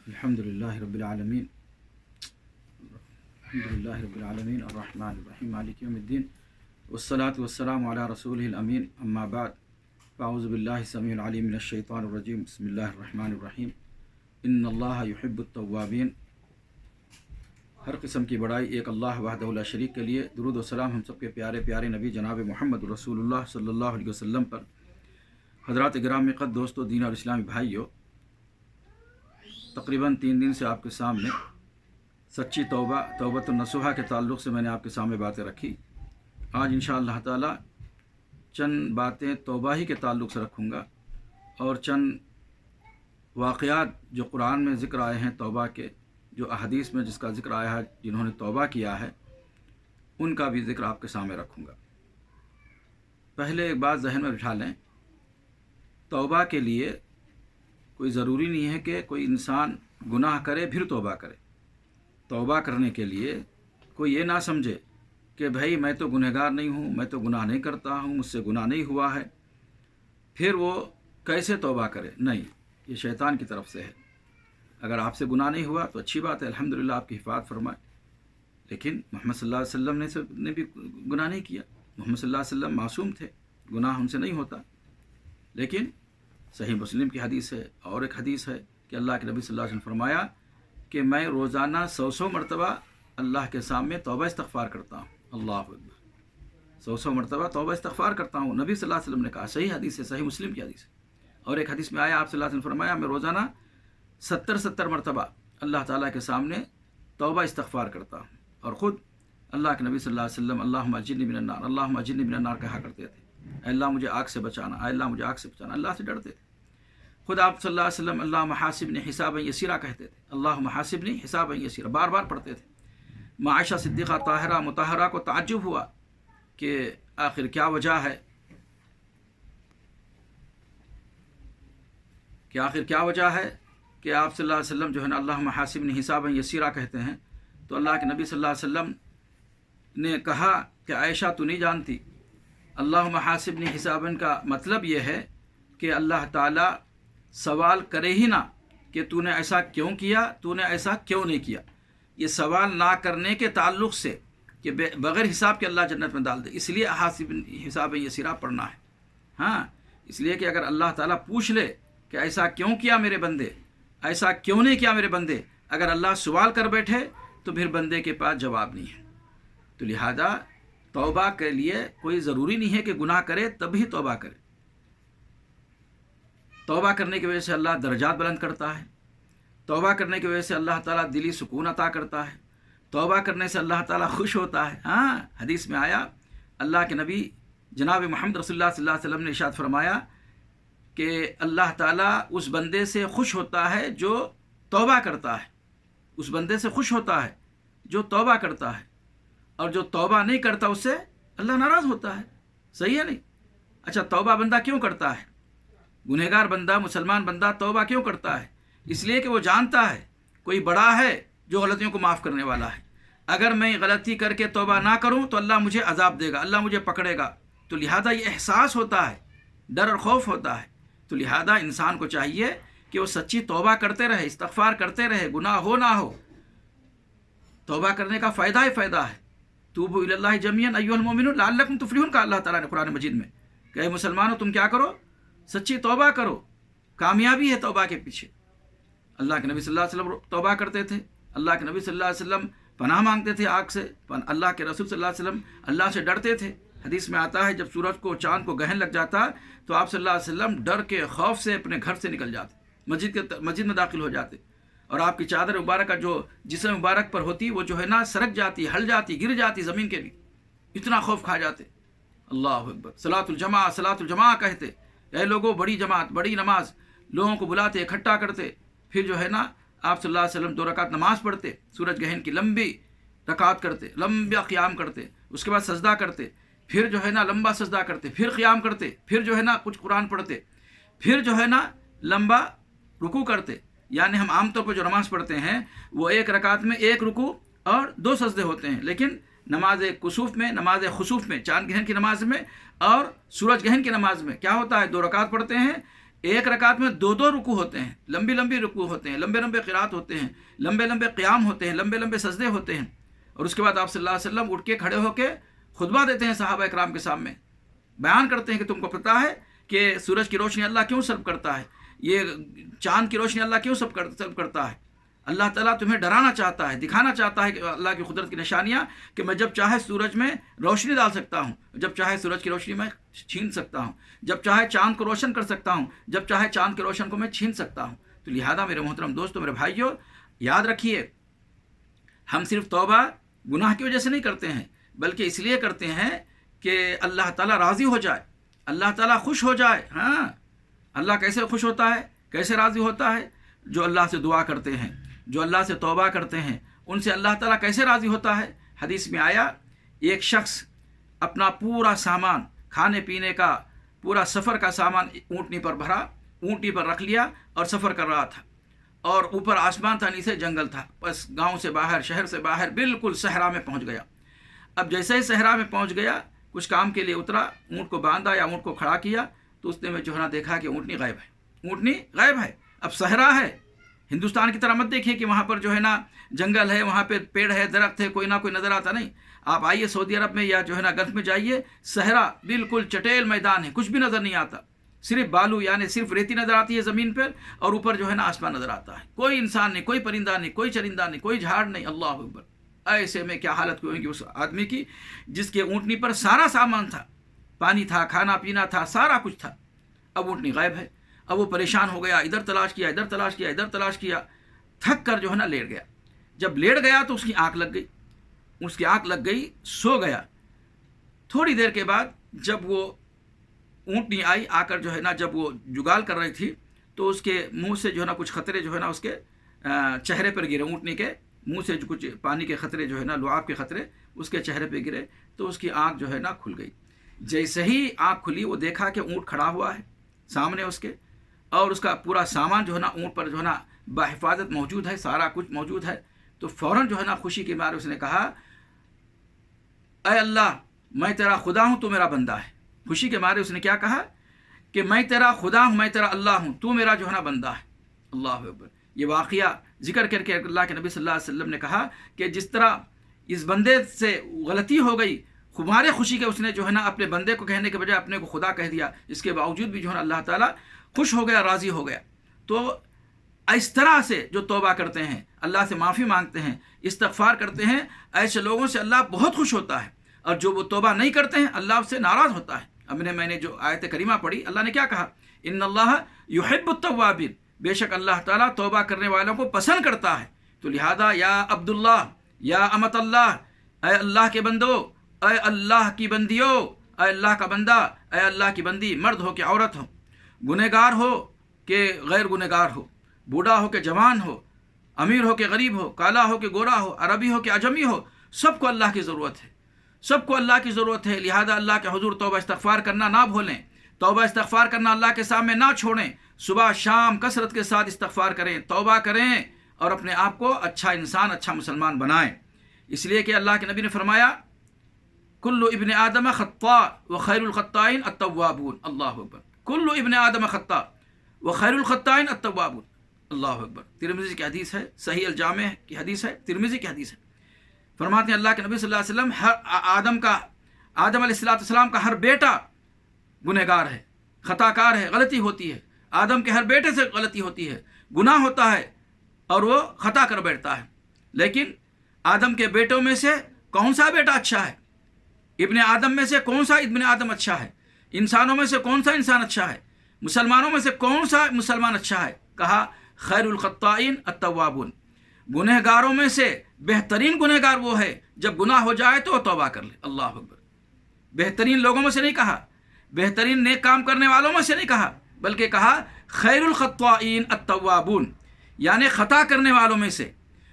الحمدللہ رب العالمین الرحمن الرحیم مالک یوم الدین والصلاة والسلام علی رسولہ الامین اما بعد فاعوذ باللہ السمیع العلیم من الشیطان الرجیم بسم اللہ الرحمن الرحیم ان اللہ یحب التوابین۔ ہر قسم کی بڑائی ایک اللہ وحدہ لا شریک کے لیے، درود و سلام ہم سب کے پیارے پیارے نبی جناب محمد رسول اللہ صلی اللہ علیہ وسلم پر۔ حضرات گرامی قد دوستو، دین اور اسلامی بھائیو، تقریباً 3 دن سے آپ کے سامنے سچی توبۃ النصوحہ کے تعلق سے میں نے آپ کے سامنے باتیں رکھی۔ آج انشاءاللہ تعالی چند باتیں توبہ ہی کے تعلق سے رکھوں گا، اور چند واقعات جو قرآن میں ذکر آئے ہیں توبہ کے، جو احادیث میں جس کا ذکر آیا ہے جنہوں نے توبہ کیا ہے، ان کا بھی ذکر آپ کے سامنے رکھوں گا۔ پہلے ایک بات ذہن میں بٹھا لیں، توبہ کے لیے کوئی ضروری نہیں ہے کہ کوئی انسان گناہ کرے پھر توبہ کرے۔ توبہ کرنے کے لیے کوئی یہ نہ سمجھے کہ بھائی میں تو گنہگار نہیں ہوں، میں تو گناہ نہیں کرتا ہوں، مجھ سے گناہ نہیں ہوا ہے، پھر وہ کیسے توبہ کرے؟ نہیں، یہ شیطان کی طرف سے ہے۔ اگر آپ سے گناہ نہیں ہوا تو اچھی بات ہے، الحمدللہ آپ کی حفاظت فرمائے، لیکن محمد صلی اللہ علیہ وسلم نے بھی گناہ نہیں کیا۔ محمد صلی اللہ علیہ وسلم معصوم تھے، گناہ ان سے نہیں ہوتا۔ لیکن صحیح مسلم کی حدیث ہے، اور ایک حدیث ہے کہ اللہ کے نبی صلی اللہ علیہ وسلم فرمایا کہ میں روزانہ 100 مرتبہ اللہ کے سامنے توبہ استغفار کرتا ہوں۔ اللہ اکبر، 100 مرتبہ توبہ استغفار کرتا ہوں، نبی صلی اللہ علیہ وسلم نے کہا۔ صحیح حدیث ہے، صحیح مسلم کی حدیث ہے۔ اور ایک حدیث میں آیا، آپ صلی اللہ علیہ وسلم فرمایا میں روزانہ 70 مرتبہ اللہ تعالیٰ کے سامنے توبہ استغفار کرتا ہوں۔ اور خود اللہ کے نبی صلی اللہ علیہ وسلم اللہم اجرنی من النار، اللہم اجرنی من النار کہا کرتے تھے، اے اللہ مجھے آگ سے بچانا، اے اللہ مجھے آگ سے بچانا، اللہ سے ڈرتے تھے۔ خود آپ صلی اللہ علیہ وسلم اللہم حاسبنی حسابا یسیرا کہتے تھے، اللہم حاسبنی حسابا یسیرا، بار بار پڑھتے تھے۔ عائشہ صدیقہ طاہرہ مطہرہ کو تعجب ہوا کہ آخر کیا وجہ ہے، کہ آخر کیا وجہ ہے کہ آپ صلی اللہ علیہ وسلم جو ہے نا اللہم حاسبنی حسابا یسیرا کہتے ہیں۔ تو اللہ کے نبی صلی اللہ علیہ وسلم نے کہا کہ عائشہ تو نہیں جانتی، اللہم حاسبنی حسابا کا مطلب یہ ہے کہ اللہ تعالیٰ سوال کرے ہی نہ کہ تو نے ایسا کیوں کیا، تو نے ایسا کیوں نہیں کیا۔ یہ سوال نہ کرنے کے تعلق سے کہ بغیر حساب کے اللہ جنت میں ڈال دے، اس لیے حساب یسیرا پڑھنا ہے۔ ہاں، اس لیے کہ اگر اللہ تعالیٰ پوچھ لے کہ ایسا کیوں کیا میرے بندے، ایسا کیوں نہیں کیا میرے بندے، اگر اللہ سوال کر بیٹھے تو پھر بندے کے پاس جواب نہیں ہے۔ تو لہذا توبہ کے لیے کوئی ضروری نہیں ہے کہ گناہ کرے تب ہی توبہ کرے۔ توبہ کرنے کی وجہ سے اللہ درجات بلند کرتا ہے، توبہ کرنے کی وجہ سے اللہ تعالیٰ دلی سکون عطا کرتا ہے، توبہ کرنے سے اللہ تعالیٰ خوش ہوتا ہے۔ ہاں، حدیث میں آیا، اللہ کے نبی جناب محمد رسول اللہ صلی اللہ علیہ وسلم نے ارشاد فرمایا کہ اللہ تعالیٰ اس بندے سے خوش ہوتا ہے جو توبہ کرتا ہے، اس بندے سے خوش ہوتا ہے جو توبہ کرتا ہے، اور جو توبہ نہیں کرتا اس سے اللہ ناراض ہوتا ہے۔ صحیح ہے نہیں؟ اچھا، توبہ بندہ کیوں کرتا ہے؟ گنہگار بندہ، مسلمان بندہ توبہ کیوں کرتا ہے؟ اس لیے کہ وہ جانتا ہے کوئی بڑا ہے جو غلطیوں کو معاف کرنے والا ہے۔ اگر میں غلطی کر کے توبہ نہ کروں تو اللہ مجھے عذاب دے گا، اللہ مجھے پکڑے گا۔ تو لہذا یہ احساس ہوتا ہے، ڈر اور خوف ہوتا ہے۔ تو لہذا انسان کو چاہیے کہ وہ سچی توبہ کرتے رہے، استغفار کرتے رہے، گناہ ہو نہ ہو۔ توبہ کرنے کا فائدہ ہی فائدہ ہے۔ توبوا الی اللہ جمیعا ایھا المؤمنون لعلکم تفلحون کہا اللہ تعالیٰ نے قرآن مجید میں کہ اے مسلمانوں تم کیا کرو؟ سچی توبہ کرو، کامیابی ہے توبہ کے پیچھے۔ اللہ کے نبی صلی اللہ علیہ وسلم توبہ کرتے تھے، اللہ کے نبی صلی اللہ علیہ وسلم پناہ مانگتے تھے آگ سے، اللہ کے رسول صلی اللہ علیہ وسلم اللہ سے ڈرتے تھے۔ حدیث میں آتا ہے جب سورج کو چاند کو گرہن لگ جاتا تو آپ صلی اللہ علیہ وسلم ڈر کے خوف سے اپنے گھر سے نکل جاتے، مسجد میں داخل ہو جاتے، اور آپ کی چادر مبارکہ جو جسم مبارک پر ہوتی وہ جو ہے نا سرک جاتی، ہل جاتی، گر جاتی زمین کے بھی، اتنا خوف کھا جاتے۔ اللہ اکبر، صلاۃ الجماع کہتے، اے لوگوں بڑی جماعت، بڑی نماز، لوگوں کو بلاتے، اکٹھا کرتے، پھر جو ہے نا آپ صلی اللہ علیہ وسلم 2 رکعت نماز پڑھتے، سورج گہن کی لمبی رکعت کرتے، لمبا قیام کرتے، اس کے بعد سجدہ کرتے، پھر جو ہے نا لمبا سجدہ کرتے، پھر قیام کرتے، پھر جو ہے نا کچھ قرآن پڑھتے، پھر جو ہے نا لمبا رکوع کرتے۔ یعنی ہم عام طور پر جو نماز پڑھتے ہیں وہ 1 رکعت میں 1 رکوع اور 2 سجدے ہوتے ہیں، لیکن نماز کسوف میں، نماز خسوف میں، چاند گرہن کی نماز میں اور سورج گرہن کی نماز میں کیا ہوتا ہے؟ 2 رکعت پڑھتے ہیں، ایک رکعت میں دو دو رکوع ہوتے ہیں، لمبی لمبی رکوع ہوتے ہیں، لمبے لمبے قرات ہوتے ہیں، لمبے لمبے قیام ہوتے ہیں، لمبے لمبے سجدے ہوتے ہیں، اور اس کے بعد آپ صلی اللہ علیہ وسلم اٹھ کے کھڑے ہو کے خطبہ دیتے ہیں صحابہ اکرام کے سامنے، بیان کرتے ہیں کہ تم کو پتہ ہے کہ سورج کی روشنی اللہ کیوں سلب کرتا ہے، یہ چاند کی روشنی اللہ کیوں سلب کرتا ہے، اللہ تعالیٰ تمہیں ڈرانا چاہتا ہے، دکھانا چاہتا ہے کہ اللہ کی قدرت کی نشانیاں کہ میں جب چاہے سورج میں روشنی ڈال سکتا ہوں، جب چاہے سورج کی روشنی میں چھین سکتا ہوں، جب چاہے چاند کو روشن کر سکتا ہوں، جب چاہے چاند کے روشن کو میں چھین سکتا ہوں۔ تو لہذا میرے محترم دوستو، میرے بھائیو، یاد رکھیے ہم صرف توبہ گناہ کی وجہ سے نہیں کرتے ہیں، بلکہ اس لیے کرتے ہیں کہ اللہ تعالیٰ راضی ہو جائے، اللہ تعالیٰ خوش ہو جائے۔ ہاں، اللہ کیسے خوش ہوتا ہے، کیسے راضی ہوتا ہے؟ جو اللہ سے دعا کرتے ہیں، جو اللہ سے توبہ کرتے ہیں، ان سے اللہ تعالیٰ کیسے راضی ہوتا ہے؟ حدیث میں آیا ایک شخص اپنا پورا سامان، کھانے پینے کا پورا سفر کا سامان اونٹنی پر بھرا، اونٹنی پر رکھ لیا اور سفر کر رہا تھا، اور اوپر آسمان تھا، نیچے جنگل تھا، بس گاؤں سے باہر، شہر سے باہر بالکل صحرا میں پہنچ گیا۔ اب جیسے ہی صحرا میں پہنچ گیا، کچھ کام کے لیے اترا، اونٹ کو باندھا یا اونٹ کو کھڑا کیا، تو اس نے میں جو ہے نا دیکھا کہ اونٹنی غائب ہے، اونٹنی غائب ہے۔ اب صحرا ہے، ہندوستان کی طرح مت دیکھیے کہ وہاں پر جو ہے نا جنگل ہے، وہاں پہ پیڑ ہے، درخت ہے، کوئی نہ کوئی نظر آتا نہیں۔ آپ آئیے سعودی عرب میں یا جو ہے نا گلف میں جائیے، صحرا بالکل چٹیل میدان ہے، کچھ بھی نظر نہیں آتا، صرف بالو یعنی صرف ریتی نظر آتی ہے زمین پر، اور اوپر جو ہے نا آسمان نظر آتا ہے، کوئی انسان نہیں، کوئی پرندہ نہیں، کوئی چرندہ نہیں، کوئی جھاڑ نہیں۔ اللہ اکبر! ایسے میں کیا حالت ہوئی گی اس آدمی کی جس کے اونٹنی پر سارا سامان تھا، پانی تھا، کھانا پینا تھا، سارا کچھ تھا، اب اونٹنی غائب ہے۔ اب وہ پریشان ہو گیا، ادھر تلاش کیا، ادھر تلاش کیا، ادھر تلاش کیا، تھک کر جو ہے نا لیٹ گیا۔ جب لیٹ گیا تو اس کی آنکھ لگ گئی، اس کی آنکھ لگ گئی، سو گیا۔ تھوڑی دیر کے بعد جب وہ اونٹنی آئی، آ کر جو ہے نا جب وہ جگال کر رہی تھی، تو اس کے منہ سے جو ہے نا کچھ خطرے جو ہے نا اس کے چہرے پر گرے، اونٹنی کے منہ سے کچھ پانی کے خطرے جو ہے نا لعاب کے خطرے اس کے چہرے پہ گرے، تو اس کی آنکھ جو ہے نا کھل گئی۔ جیسے ہی آنکھ کھلی، وہ دیکھا کہ اونٹ کھڑا ہوا ہے سامنے اس کے، اور اس کا پورا سامان جو ہے نا اونٹ پر جو ہے نا بحفاظت موجود ہے، سارا کچھ موجود ہے۔ تو فوراً جو ہے نا خوشی کے مارے اس نے کہا، اے اللہ، میں تیرا خدا ہوں، تو میرا بندہ ہے۔ خوشی کے مارے اس نے کیا کہا کہ میں تیرا خدا ہوں، میں تیرا اللہ ہوں، تو میرا جو ہے نا بندہ ہے۔ اللہ اکبر! یہ واقعہ ذکر کر کے اللہ کے نبی صلی اللہ علیہ وسلم نے کہا کہ جس طرح اس بندے سے غلطی ہو گئی، خمارے خوشی کے اس نے جو ہے نا اپنے بندے کو کہنے کے بجائے اپنے کو خدا کہہ دیا، اس کے باوجود بھی جو ہے نا اللہ تعالیٰ خوش ہو گیا، راضی ہو گیا۔ تو اس طرح سے جو توبہ کرتے ہیں، اللہ سے معافی مانگتے ہیں، استغفار کرتے ہیں، ایسے لوگوں سے اللہ بہت خوش ہوتا ہے، اور جو وہ توبہ نہیں کرتے ہیں اللہ اس سے ناراض ہوتا ہے۔ اب میں نے جو آیت کریمہ پڑھی، اللہ نے کیا کہا؟ ان اللہ یحب التوابین، بے شک اللہ تعالیٰ توبہ کرنے والوں کو پسند کرتا ہے۔ تو لہذا یا عبداللہ، یا امت اللہ، اے اللہ کے بندو، اے اللہ کی بندیو، اے اللہ کا بندہ، اے اللہ کی بندی، مرد ہو کہ عورت ہو، گنہگار ہو کہ غیر گنہگار ہو، بوڑھا ہو کہ جوان ہو، امیر ہو کہ غریب ہو، کالا ہو کہ گورا ہو، عربی ہو کہ عجمی ہو، سب کو اللہ کی ضرورت ہے، سب کو اللہ کی ضرورت ہے۔ لہذا اللہ کے حضور توبہ استغفار کرنا نہ بھولیں، توبہ استغفار کرنا اللہ کے سامنے نہ چھوڑیں، صبح شام کثرت کے ساتھ استغفار کریں، توبہ کریں، اور اپنے آپ کو اچھا انسان، اچھا مسلمان بنائیں۔ اس لیے کہ اللہ کے نبی نے فرمایا، کل ابن آدم خطاء وخیر الخطائین التوابون۔ اللہ اکبر! کل ابن آدم خطاء وخیر الخطائین التوابون۔ اللہ اکبر! ترمذی کی حدیث ہے، صحیح الجامع کی حدیث ہے، ترمذی کی حدیث ہے۔ فرماتے ہیں اللہ کے نبی صلی اللہ علیہ وسلم، آدم علیہ السلام کا ہر بیٹا گنہگار ہے، خطا کار ہے، غلطی ہوتی ہے۔ آدم کے ہر بیٹے سے غلطی ہوتی ہے، گناہ ہوتا ہے، اور وہ خطا کر بیٹھتا ہے۔ لیکن آدم کے بیٹوں میں سے کون سا بیٹا اچھا ہے؟ ابن آدم میں سے کون سا ابن آدم اچھا ہے؟ انسانوں میں سے کون سا انسان اچھا ہے؟ مسلمانوں میں سے کون سا مسلمان اچھا ہے؟ کہا خیر الخطائین التوابون، گنہگاروں میں سے بہترین گنہگار وہ ہے جب گناہ ہو جائے تو وہ توبہ کر لے۔ اللہ اکبر! بہترین لوگوں میں سے نہیں کہا، بہترین نیک کام کرنے والوں میں سے نہیں کہا، بلکہ کہا خیر الخطائین التوابون، یعنی خطا کرنے والوں میں سے،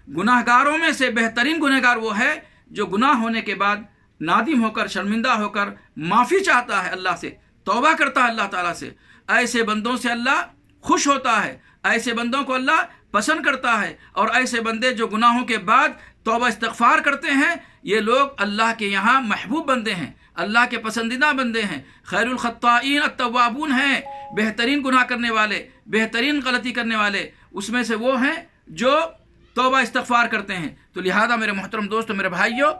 گناہ گاروں میں سے بہترین گنہگار وہ ہے جو گناہ ہونے کے بعد نادم ہو کر، شرمندہ ہو کر معافی چاہتا ہے اللہ سے، توبہ کرتا ہے اللہ تعالیٰ سے۔ ایسے بندوں سے اللہ خوش ہوتا ہے، ایسے بندوں کو اللہ پسند کرتا ہے، اور ایسے بندے جو گناہوں کے بعد توبہ استغفار کرتے ہیں، یہ لوگ اللہ کے یہاں محبوب بندے ہیں، اللہ کے پسندیدہ بندے ہیں، خیر الخطائین التوابون ہیں، بہترین گناہ کرنے والے، بہترین غلطی کرنے والے اس میں سے وہ ہیں جو توبہ استغفار کرتے ہیں۔ تو لہذا میرے محترم دوستو، میرے بھائیوں،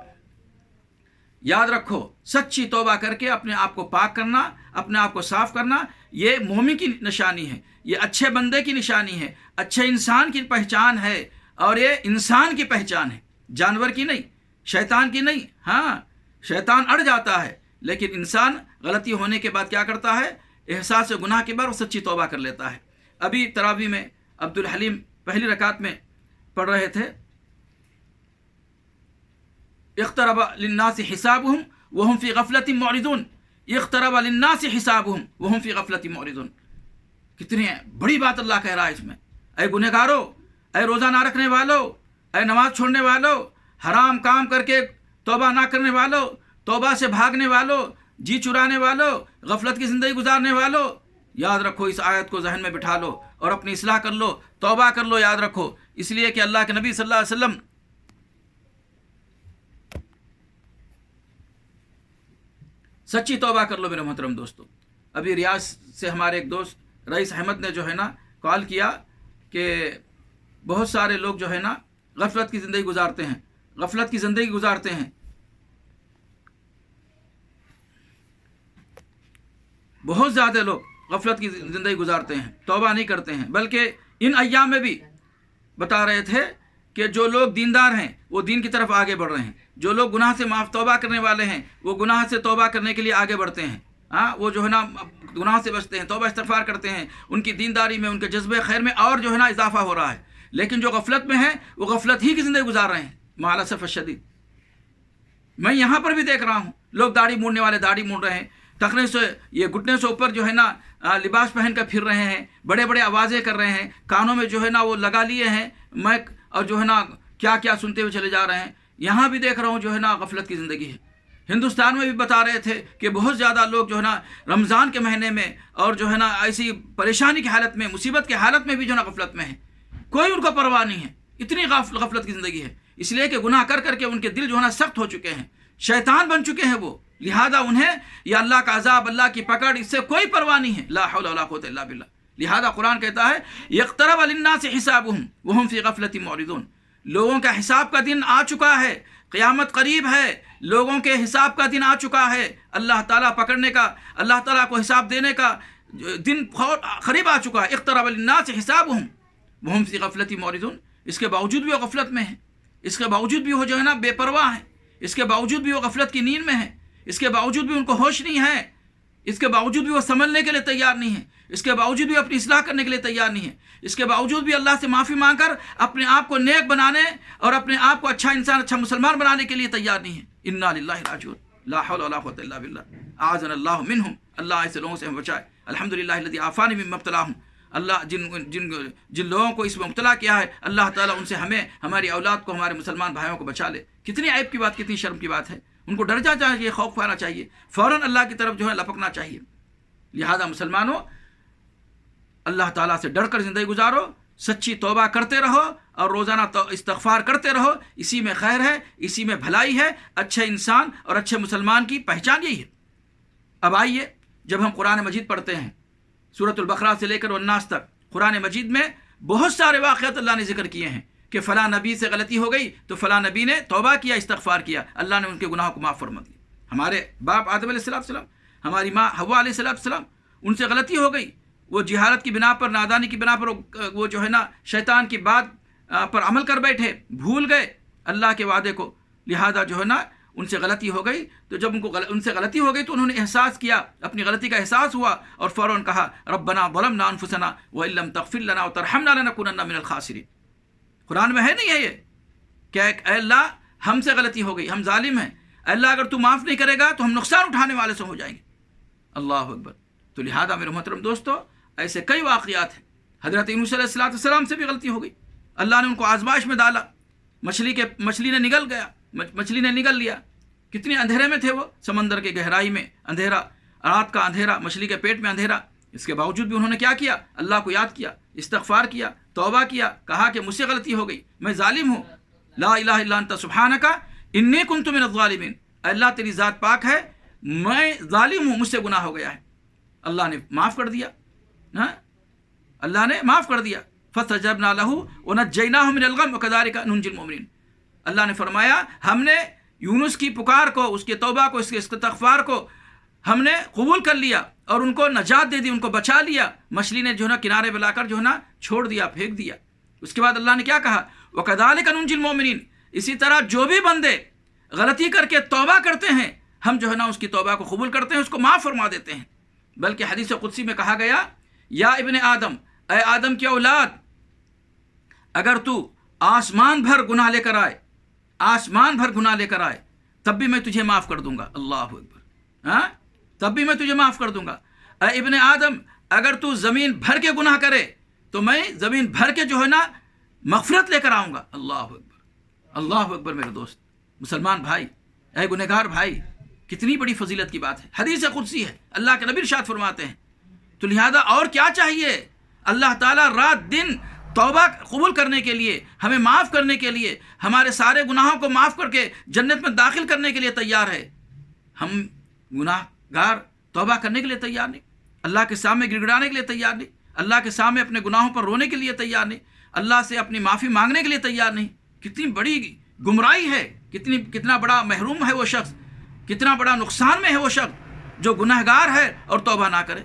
یاد رکھو سچی توبہ کر کے اپنے آپ کو پاک کرنا، اپنے آپ کو صاف کرنا، یہ مومن کی نشانی ہے، یہ اچھے بندے کی نشانی ہے، اچھے انسان کی پہچان ہے، اور یہ انسان کی پہچان ہے، جانور کی نہیں، شیطان کی نہیں۔ ہاں، شیطان اڑ جاتا ہے، لیکن انسان غلطی ہونے کے بعد کیا کرتا ہے؟ احساس گناہ کے بعد وہ سچی توبہ کر لیتا ہے۔ ابھی تراویح میں عبدالحلیم پہلی رکعت میں پڑھ رہے تھے، اقترب للناس حسابهم وهم في غفلة معرضون، اقترب للناس حسابهم وهم في غفلة معرضون۔ کتنی بڑی بات اللہ کہہ رہا ہے اس میں۔ اے گنہگارو، اے روزہ نہ رکھنے والو، اے نماز چھوڑنے والو، حرام کام کر کے توبہ نہ کرنے والو، توبہ سے بھاگنے والو، جی چرانے والو، غفلت کی زندگی گزارنے والو، یاد رکھو اس آیت کو ذہن میں بٹھا لو اور اپنی اصلاح کر لو، توبہ کر لو۔ یاد رکھو اس لیے کہ اللہ کے نبی صلی اللہ علیہ وسلم سچی توبہ کر لو۔ میرے محترم دوستو، ابھی ریاض سے ہمارے ایک دوست رئیس احمد نے جو ہے نا کال کیا کہ بہت سارے لوگ جو ہے نا غفلت کی زندگی گزارتے ہیں، غفلت کی زندگی گزارتے ہیں، بہت زیادہ لوگ غفلت کی زندگی گزارتے ہیں، توبہ نہیں کرتے ہیں، بلکہ ان ایام میں بھی بتا رہے تھے کہ جو لوگ دیندار ہیں وہ دین کی طرف آگے بڑھ رہے ہیں، جو لوگ گناہ سے معاف توبہ کرنے والے ہیں وہ گناہ سے توبہ کرنے کے لیے آگے بڑھتے ہیں۔ ہاں، وہ جو ہے نا گناہ سے بچتے ہیں، توبہ استغفار کرتے ہیں، ان کی دینداری میں، ان کے جذبہ خیر میں اور جو ہے نا اضافہ ہو رہا ہے۔ لیکن جو غفلت میں ہیں وہ غفلت ہی کی زندگی گزار رہے ہیں، مع الاسف الشدید۔ میں یہاں پر بھی دیکھ رہا ہوں لوگ داڑھی مونڈنے والے داڑھی مونڈ رہے ہیں، ٹخنے سے یہ گھٹنے سے اوپر جو ہے نا لباس پہن کر پھر رہے ہیں، بڑے بڑے آوازیں کر رہے ہیں، کانوں میں جو ہے نا وہ لگا لیے ہیں مائک، اور جو ہے نا کیا کیا سنتے ہوئے چلے جا رہے ہیں۔ یہاں بھی دیکھ رہا ہوں جو ہے نا غفلت کی زندگی ہے۔ ہندوستان میں بھی بتا رہے تھے کہ بہت زیادہ لوگ جو ہے نا رمضان کے مہینے میں اور جو ہے نا ایسی پریشانی کی حالت میں، مصیبت کی حالت میں بھی جو ہے نا غفلت میں ہے، کوئی ان کو پرواہ نہیں ہے، اتنی غفلت کی زندگی ہے۔ اس لیے کہ گناہ کر کر کے ان کے دل جو ہے نا سخت ہو چکے ہیں، شیطان بن چکے ہیں وہ، لہذا انہیں یا اللہ کا عذاب، اللہ کی پکڑ، اس سے کوئی پرواہ نہیں ہے۔ لا حول ولا قوت الا باللہ۔ لہذا قرآن کہتا ہے یقترب للناس حسابهم وهم في غفلة معرضون، لوگوں کا حساب کا دن آ چکا ہے، قیامت قریب ہے، لوگوں کے حساب کا دن آ چکا ہے، اللہ تعالیٰ پکڑنے کا، اللہ تعالیٰ کو حساب دینے کا دن قریب آ چکا ہے۔ اقترب للناس حسابهم وهم في غفلة معرضون۔ اس کے باوجود بھی وہ غفلت میں ہیں، اس کے باوجود بھی وہ جو ہے نا بے پرواہ ہیں، اس کے باوجود بھی وہ غفلت کی نیند میں ہیں، اس کے باوجود بھی ان کو ہوش نہیں ہے، اس کے باوجود بھی وہ سنبھلنے کے لیے تیار نہیں ہیں، اس کے باوجود بھی اپنی اصلاح کرنے کے لیے تیار نہیں ہے، اس کے باوجود بھی اللہ سے معافی مانگ کر اپنے آپ کو نیک بنانے اور اپنے آپ کو اچھا انسان، اچھا مسلمان بنانے کے لیے تیار نہیں ہے۔ انا للہ راجعون، لا حول ولا قوت الا باللہ، اعاذنا اللہ منہم، اللہ ایسے لوگوں سے ہمیں بچائے۔ الحمدللہ الذی عافانی مما ابتلاہم، اللہ جن لوگوں کو اس میں مبتلا کیا ہے، اللہ تعالیٰ ان سے ہمیں، ہماری اولاد کو، ہمارے مسلمان بھائیوں کو بچا لے۔ کتنی عیب کی بات، کتنی شرم کی بات ہے۔ ان کو ڈر جانا چاہیے، خوف کھانا چاہیے، فوراً اللہ کی طرف جو ہے لپکنا چاہیے۔ لہذا مسلمانوں، اللہ تعالیٰ سے ڈر کر زندگی گزارو، سچی توبہ کرتے رہو اور روزانہ استغفار کرتے رہو، اسی میں خیر ہے، اسی میں بھلائی ہے۔ اچھے انسان اور اچھے مسلمان کی پہچان یہی ہے۔ اب آئیے، جب ہم قرآن مجید پڑھتے ہیں، سورۃ البقرہ سے لے کر والناس تک، قرآن مجید میں بہت سارے واقعات اللہ نے ذکر کیے ہیں کہ فلاں نبی سے غلطی ہو گئی تو فلاں نبی نے توبہ کیا، استغفار کیا، اللہ نے ان کے گناہوں کو معاف فرما دیا۔ ہمارے باپ آدم علیہ السلام، ہماری ماں حوا علیہ السلام، ان سے غلطی ہو گئی، وہ جہالت کی بنا پر، نادانی کی بنا پر وہ جو ہے نا شیطان کی بات پر عمل کر بیٹھے، بھول گئے اللہ کے وعدے کو، لہذا جو ہے نا ان سے غلطی ہو گئی۔ تو جب ان سے غلطی ہو گئی تو انہوں نے احساس کیا، اپنی غلطی کا احساس ہوا، اور فوراً کہا ربنا ظلمنا انفسنا وان لم تغفر لنا وترحمنا لنکونن من الخاسرین۔ قرآن میں ہے نہیں ہے یہ کہ اے اللہ ہم سے غلطی ہو گئی، ہم ظالم ہیں، اے اللہ اگر تو معاف نہیں کرے گا تو ہم نقصان اٹھانے والے سے ہو جائیں گے۔ اللہ اکبر۔ تو لہذا میرے محترم دوستو، ایسے کئی واقعات ہیں۔ حضرت یونس علیہ السلام سے بھی غلطی ہو گئی، اللہ نے ان کو آزمائش میں ڈالا، مچھلی نے نگل گیا، مچھلی نے نگل لیا۔ کتنے اندھیرے میں تھے وہ، سمندر کے گہرائی میں اندھیرا، رات کا اندھیرا، مچھلی کے پیٹ میں اندھیرا۔ اس کے باوجود بھی انہوں نے کیا کیا؟ اللہ کو یاد کیا، استغفار کیا، توبہ کیا، کہا کہ مجھ سے غلطی ہو گئی، میں ظالم ہوں، لا الہ الا انت سبحانک انی کنت من الظالمین۔ اللہ تیری ذات پاک ہے، میں ظالم ہوں، مجھ سے گناہ ہو گیا ہے۔ اللہ نے معاف کر دیا، ہاں اللہ نے معاف کر دیا۔ فاستجبنا له ونجيناه من الغم وكذلك ننجي المؤمنين۔ اللہ نے فرمایا ہم نے یونس کی پکار کو، اس کی توبہ کو، اس کے استغفار کو ہم نے قبول کر لیا اور ان کو نجات دے دی، ان کو بچا لیا۔ مچھلی نے جو ہے نا کنارے پہ لا کر جو ہے نا چھوڑ دیا، پھینک دیا۔ اس کے بعد اللہ نے کیا کہا؟ وَكَذَلِكَ نُنْجِي الْمُؤْمِنِينَ، اسی طرح جو بھی بندے غلطی کر کے توبہ کرتے ہیں ہم جو ہے نا اس کی توبہ کو قبول کرتے ہیں، اس کو معاف فرما دیتے ہیں۔ بلکہ حدیث قدسی میں کہا گیا یا ابن آدم، اے آدم کی اولاد، اگر تو آسمان بھر گناہ لے کر آئے، آسمان بھر گناہ لے کر آئے، تب بھی میں تجھے معاف کر دوں گا۔ اللہ اکبر، ہاں تب بھی میں تجھے معاف کر دوں گا۔ اے ابن آدم، اگر تو زمین بھر کے گناہ کرے تو میں زمین بھر کے جو ہے نا مغفرت لے کر آؤں گا۔ اللہ اکبر، اللہ اکبر میرے دوست مسلمان بھائی، اے گنہگار بھائی، کتنی بڑی فضیلت کی بات ہے۔ حدیث قدسی ہے، اللہ کے نبی ارشاد فرماتے ہیں، تو لہذا اور کیا چاہیے؟ اللہ تعالیٰ رات دن توبہ قبول کرنے کے لیے، ہمیں معاف کرنے کے لیے، ہمارے سارے گناہوں کو معاف کر کے جنت میں داخل کرنے کے لیے تیار ہے۔ ہم گناہ گار توبہ کرنے کے لیے تیار نہیں، اللہ کے سامنے گڑ گڑانے کے لیے تیار نہیں، اللہ کے سامنے اپنے گناہوں پر رونے کے لیے تیار نہیں، اللہ سے اپنی معافی مانگنے کے لیے تیار نہیں۔ کتنی بڑی گمراہی ہے، کتنا بڑا محروم ہے وہ شخص، کتنا بڑا نقصان میں ہے وہ شخص جو گناہ گار ہے اور توبہ نہ کرے۔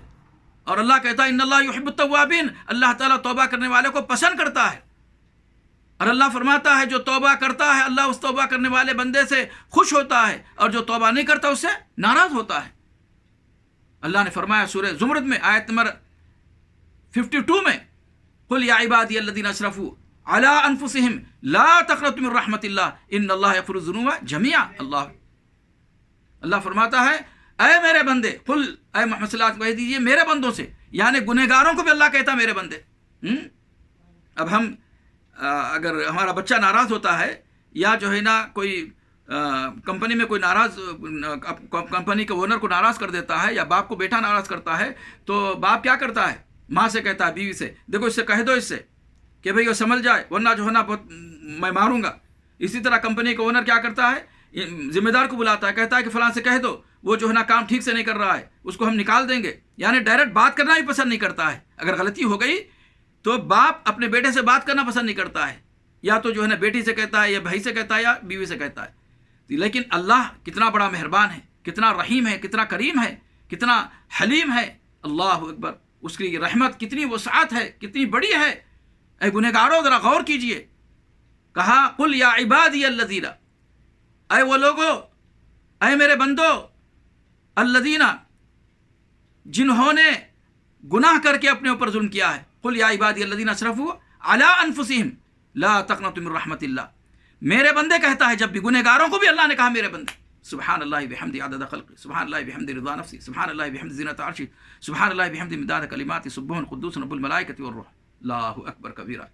اور اللہ کہتا ہے ان اللہ یحب التوابین، اللہ تعالیٰ توبہ کرنے والے کو پسند کرتا ہے۔ اور اللہ فرماتا ہے جو توبہ کرتا ہے اللہ اس توبہ کرنے والے بندے سے خوش ہوتا ہے، اور جو توبہ نہیں کرتا اس سے ناراض ہوتا ہے۔ اللہ نے فرمایا سورہ زمرد میں آیت نمبر 52 میں، قل یا عبادی الذین اسرفوا علی انفسہم لا تقنطوا من رحمت اللہ ان اللہ یغفر الذنوب جميعا۔ اللہ فرماتا ہے اے میرے بندے، قل اے محمد صلی اللہ علیہ وسلم کہہ دیجیے میرے بندوں سے، یعنی گنہگاروں کو بھی اللہ کہتا ہے میرے بندے۔ اب ہم اگر ہمارا بچہ ناراض ہوتا ہے یا جو ہے نا کوئی کمپنی میں کوئی ناراض، کمپنی کے اونر کو ناراض کر دیتا ہے، یا باپ کو بیٹا ناراض کرتا ہے، تو باپ کیا کرتا ہے؟ ماں سے کہتا ہے، بیوی سے، دیکھو اس سے کہہ دو اس سے کہ بھئی وہ سنبھل جائے ورنہ جو ہے نا میں ماروں گا۔ اسی طرح کمپنی کا اونر کیا کرتا ہے؟ ذمہ دار کو بلاتا ہے، کہتا ہے کہ فلاں سے کہہ دو وہ جو ہے نا کام ٹھیک سے نہیں کر رہا ہے، اس کو ہم نکال دیں گے۔ یعنی ڈائریکٹ بات کرنا بھی پسند نہیں کرتا ہے۔ اگر غلطی ہو گئی تو باپ اپنے بیٹے سے بات کرنا پسند نہیں کرتا ہے، یا تو جو ہے نا بیٹی سے کہتا ہے، یا بھائی سے کہتا ہے، یا بیوی سے کہتا ہے۔ لیکن اللہ کتنا بڑا مہربان ہے، کتنا رحیم ہے، کتنا کریم ہے، کتنا حلیم ہے۔ اللہ اکبر، اس کی رحمت کتنی وسعت ہے، کتنی بڑی ہے۔ اے گنہگاروں ذرا غور کیجئے، کہا قل یا عبادی الذین، اے وہ لوگو، اے میرے بندو، الذین جنہوں نے گناہ کر کے اپنے اوپر ظلم کیا ہے، قل یا عبادی الذین اسرفوا علی انفسہم لا تقنطوا من رحمت اللہ۔ میرے بندے کہتا ہے، جب بھی گنہگاروں کو بھی اللہ نے کہا میرے بندے۔ سبحان اللہ بحمدہ عدد خلقہ، سبحان اللہ بحمدہ رضا نفسی، سبحان اللہ بحمدہ زینت عرشہ، سبحان اللہ بحمدہ مداد کلماتہ، سبحان قدوس رب الملائکۃ والروح، اللہ اکبر کبیرہ۔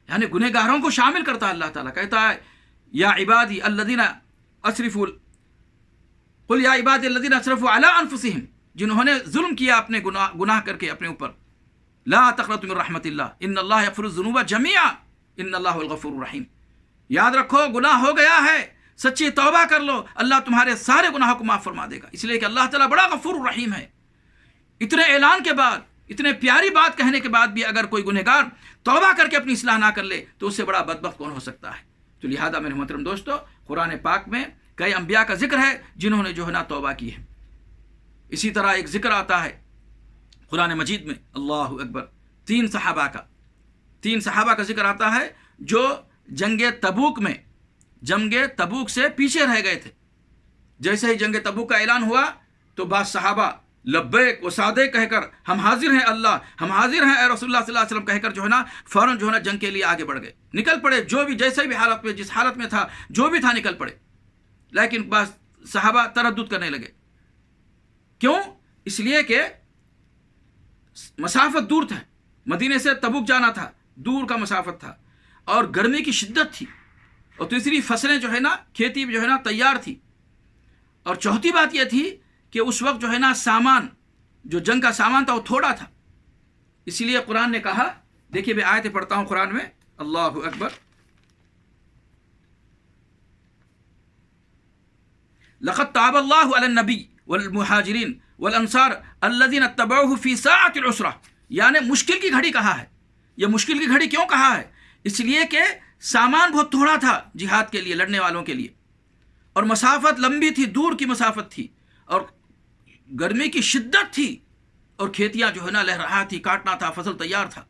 یعنی گنہگاروں کو شامل کرتا ہے اللہ تعالیٰ، کہتا ہے یا عبادی الذین اسرفوا، قل یا عبادی الذین اسرفوا علی انفسہم، جنہوں نے ظلم کیا اپنے گناہ کر کے اپنے اوپر، لا تقنطوا من رحمت اللہ ان اللہ یغفر الذنوب جميعا ان اللہ هو الغفور الرحیم۔ یاد رکھو گناہ ہو گیا ہے، سچی توبہ کر لو، اللہ تمہارے سارے گناہوں کو معاف فرما دے گا، اس لیے کہ اللہ تعالیٰ بڑا غفور الرحیم ہے۔ اتنے اعلان کے بعد، اتنے پیاری بات کہنے کے بعد بھی اگر کوئی گنہگار توبہ کر کے اپنی اصلاح نہ کر لے تو اس سے بڑا بدبخت کون ہو سکتا ہے؟ تو لہذا میرے محترم دوستو، قرآن پاک میں کئی انبیاء کا ذکر ہے جنہوں نے جو ہے نا توبہ کی ہے۔ اسی طرح ایک ذکر آتا ہے قرآن مجید میں، اللہ اکبر، تین صحابہ کا ذکر آتا ہے جو جنگ تبوک سے پیچھے رہ گئے تھے۔ جیسے ہی جنگ تبوک کا اعلان ہوا تو بعض صحابہ لبیک و صادق کہہ کر ہم حاضر ہیں اللہ، ہم حاضر ہیں اے رسول اللہ صلی اللہ علیہ وسلم کہہ کر جو ہے نا فوراً جو ہے نا جنگ کے لیے آگے بڑھ گئے، نکل پڑے، جو بھی جیسے بھی حالت میں، جس حالت میں تھا، جو بھی تھا نکل پڑے۔ لیکن بعض صحابہ تردد کرنے لگے، کیوں؟ اس لیے کہ مسافت دور تھا، مدینے سے تبوک جانا تھا، دور کا مسافت تھا، اور گرمی کی شدت تھی، اور تیسری فصلیں جو ہے نا، کھیتی جو ہے نا تیار تھی، اور چوتھی بات یہ تھی کہ اس وقت جو ہے نا سامان، جو جنگ کا سامان تھا وہ تھوڑا تھا۔ اسی لیے قرآن نے کہا، دیکھیے میں آیتیں پڑھتا ہوں قرآن میں، اللہ اکبر، لقد تاب اللہ علی النبی والمہاجرین والانصار الذین اتبعوہ فی ساعۃ العسرہ، یعنی مشکل کی گھڑی کہا ہے۔ یہ مشکل کی گھڑی کیوں کہا ہے؟ اس لیے کہ سامان بہت تھوڑا تھا جہاد کے لیے، لڑنے والوں کے لیے، اور مسافت لمبی تھی، دور کی مسافت تھی، اور گرمی کی شدت تھی، اور کھیتیاں جو ہے نا لہرا تھی، کاٹنا تھا، فصل تیار تھا۔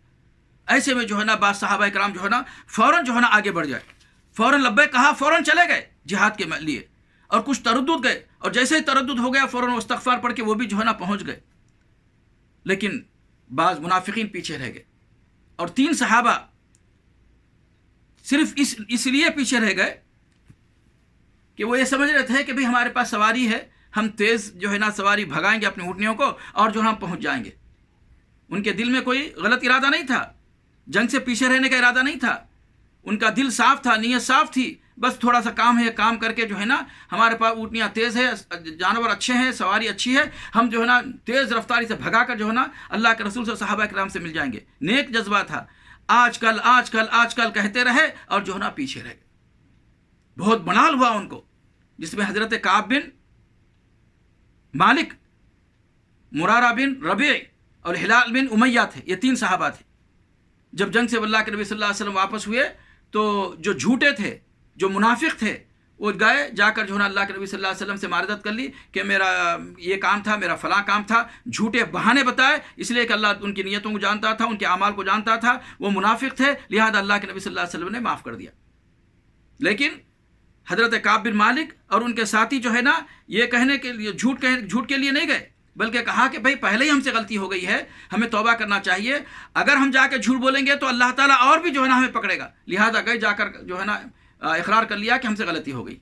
ایسے میں جو ہے نا بعض صحابہ کرام جو ہے نا فوراً جو ہے نا آگے بڑھ جائے، فوراً لبیک کہا، فوراً چلے گئے جہاد کے لیے، اور کچھ تردد گئے، اور جیسے ہی تردد ہو گیا فوراً استغفار پڑھ کے وہ بھی جو ہے نا پہنچ گئے۔ لیکن بعض منافقین پیچھے رہ گئے، اور 3 صحابہ صرف اس لیے پیچھے رہ گئے کہ وہ یہ سمجھ رہے تھے کہ بھئی ہمارے پاس سواری ہے، ہم تیز جو ہے نا سواری بھگائیں گے اپنی اونٹنیوں کو، اور جو ہم پہنچ جائیں گے۔ ان کے دل میں کوئی غلط ارادہ نہیں تھا، جنگ سے پیچھے رہنے کا ارادہ نہیں تھا، ان کا دل صاف تھا، نیت صاف تھی، بس تھوڑا سا کام ہے، کام کر کے جو ہے نا ہمارے پاس اونٹنیاں تیز ہے، جانور اچھے ہیں، سواری اچھی ہے، ہم جو ہے نا تیز رفتاری سے بھگا کر جو ہے نا اللہ کے رسول سے صحابہ کرام سے مل جائیں گے۔ نیک جذبہ تھا، آج کل کہتے رہے اور جو ہے نا پیچھے رہ گئے۔ بہت ملال ہوا ان کو، جس میں حضرت کعب بن مالک، مرارہ بن ربیع اور ہلال بن امیہ تھے، یہ 3 صحابہ تھے۔ جب جنگ سے اللہ کے نبی صلی اللہ علیہ وسلم واپس ہوئے تو جو جھوٹے تھے، جو منافق تھے، وہ گئے جا کر جو ہے نا اللہ کے نبی صلی اللہ علیہ وسلم سے معذرت کر لی کہ میرا یہ کام تھا، میرا فلاں کام تھا، جھوٹے بہانے بتائے، اس لیے کہ اللہ ان کی نیتوں کو جانتا تھا، ان کے اعمال کو جانتا تھا، وہ منافق تھے، لہذا اللہ کے نبی صلی اللہ علیہ وسلم نے معاف کر دیا۔ لیکن حضرت کعب بن مالک اور ان کے ساتھی جو ہے نا یہ کہنے کے لیے جھوٹ کے لیے نہیں گئے، بلکہ کہا کہ بھائی پہلے ہی ہم سے غلطی ہو گئی ہے، ہمیں توبہ کرنا چاہیے، اگر ہم جا کے جھوٹ بولیں گے تو اللہ تعالیٰ اور بھی جو ہے نا ہمیں پکڑے گا، لہذا گئے جا کر جو ہے نا اقرار کر لیا کہ ہم سے غلطی ہو گئی۔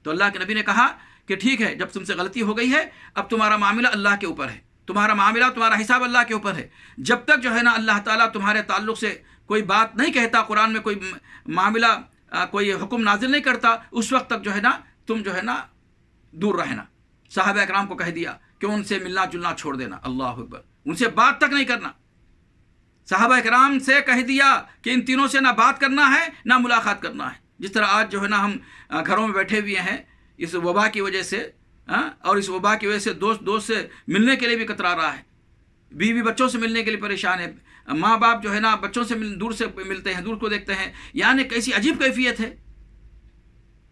تو اللہ کے نبی نے کہا کہ ٹھیک ہے، جب تم سے غلطی ہو گئی ہے اب تمہارا معاملہ اللہ کے اوپر ہے، تمہارا معاملہ، تمہارا حساب اللہ کے اوپر ہے۔ جب تک جو ہے نا اللہ تعالیٰ تمہارے تعلق سے کوئی بات نہیں کہتا، قرآن میں کوئی معاملہ، کوئی حکم نازل نہیں کرتا، اس وقت تک جو ہے نا تم جو ہے نا دور رہنا۔ صحابہ اکرام کو کہہ دیا کہ ان سے ملنا جلنا چھوڑ دینا، اللہ اکبر، ان سے بات تک نہیں کرنا۔ صحابہ اکرام سے کہہ دیا کہ ان تینوں سے نہ بات کرنا ہے نہ ملاقات کرنا ہے۔ جس طرح آج جو ہے نا ہم گھروں میں بیٹھے ہوئے ہیں اس وبا کی وجہ سے، اور اس وبا کی وجہ سے دوست سے ملنے کے لیے بھی کترا رہا ہے، بیوی بچوں سے ملنے کے لیے پریشان ہے، ماں باپ جو ہے نا بچوں سے دور سے ملتے ہیں، دور کو دیکھتے ہیں، یعنی کیسی عجیب کیفیت ہے۔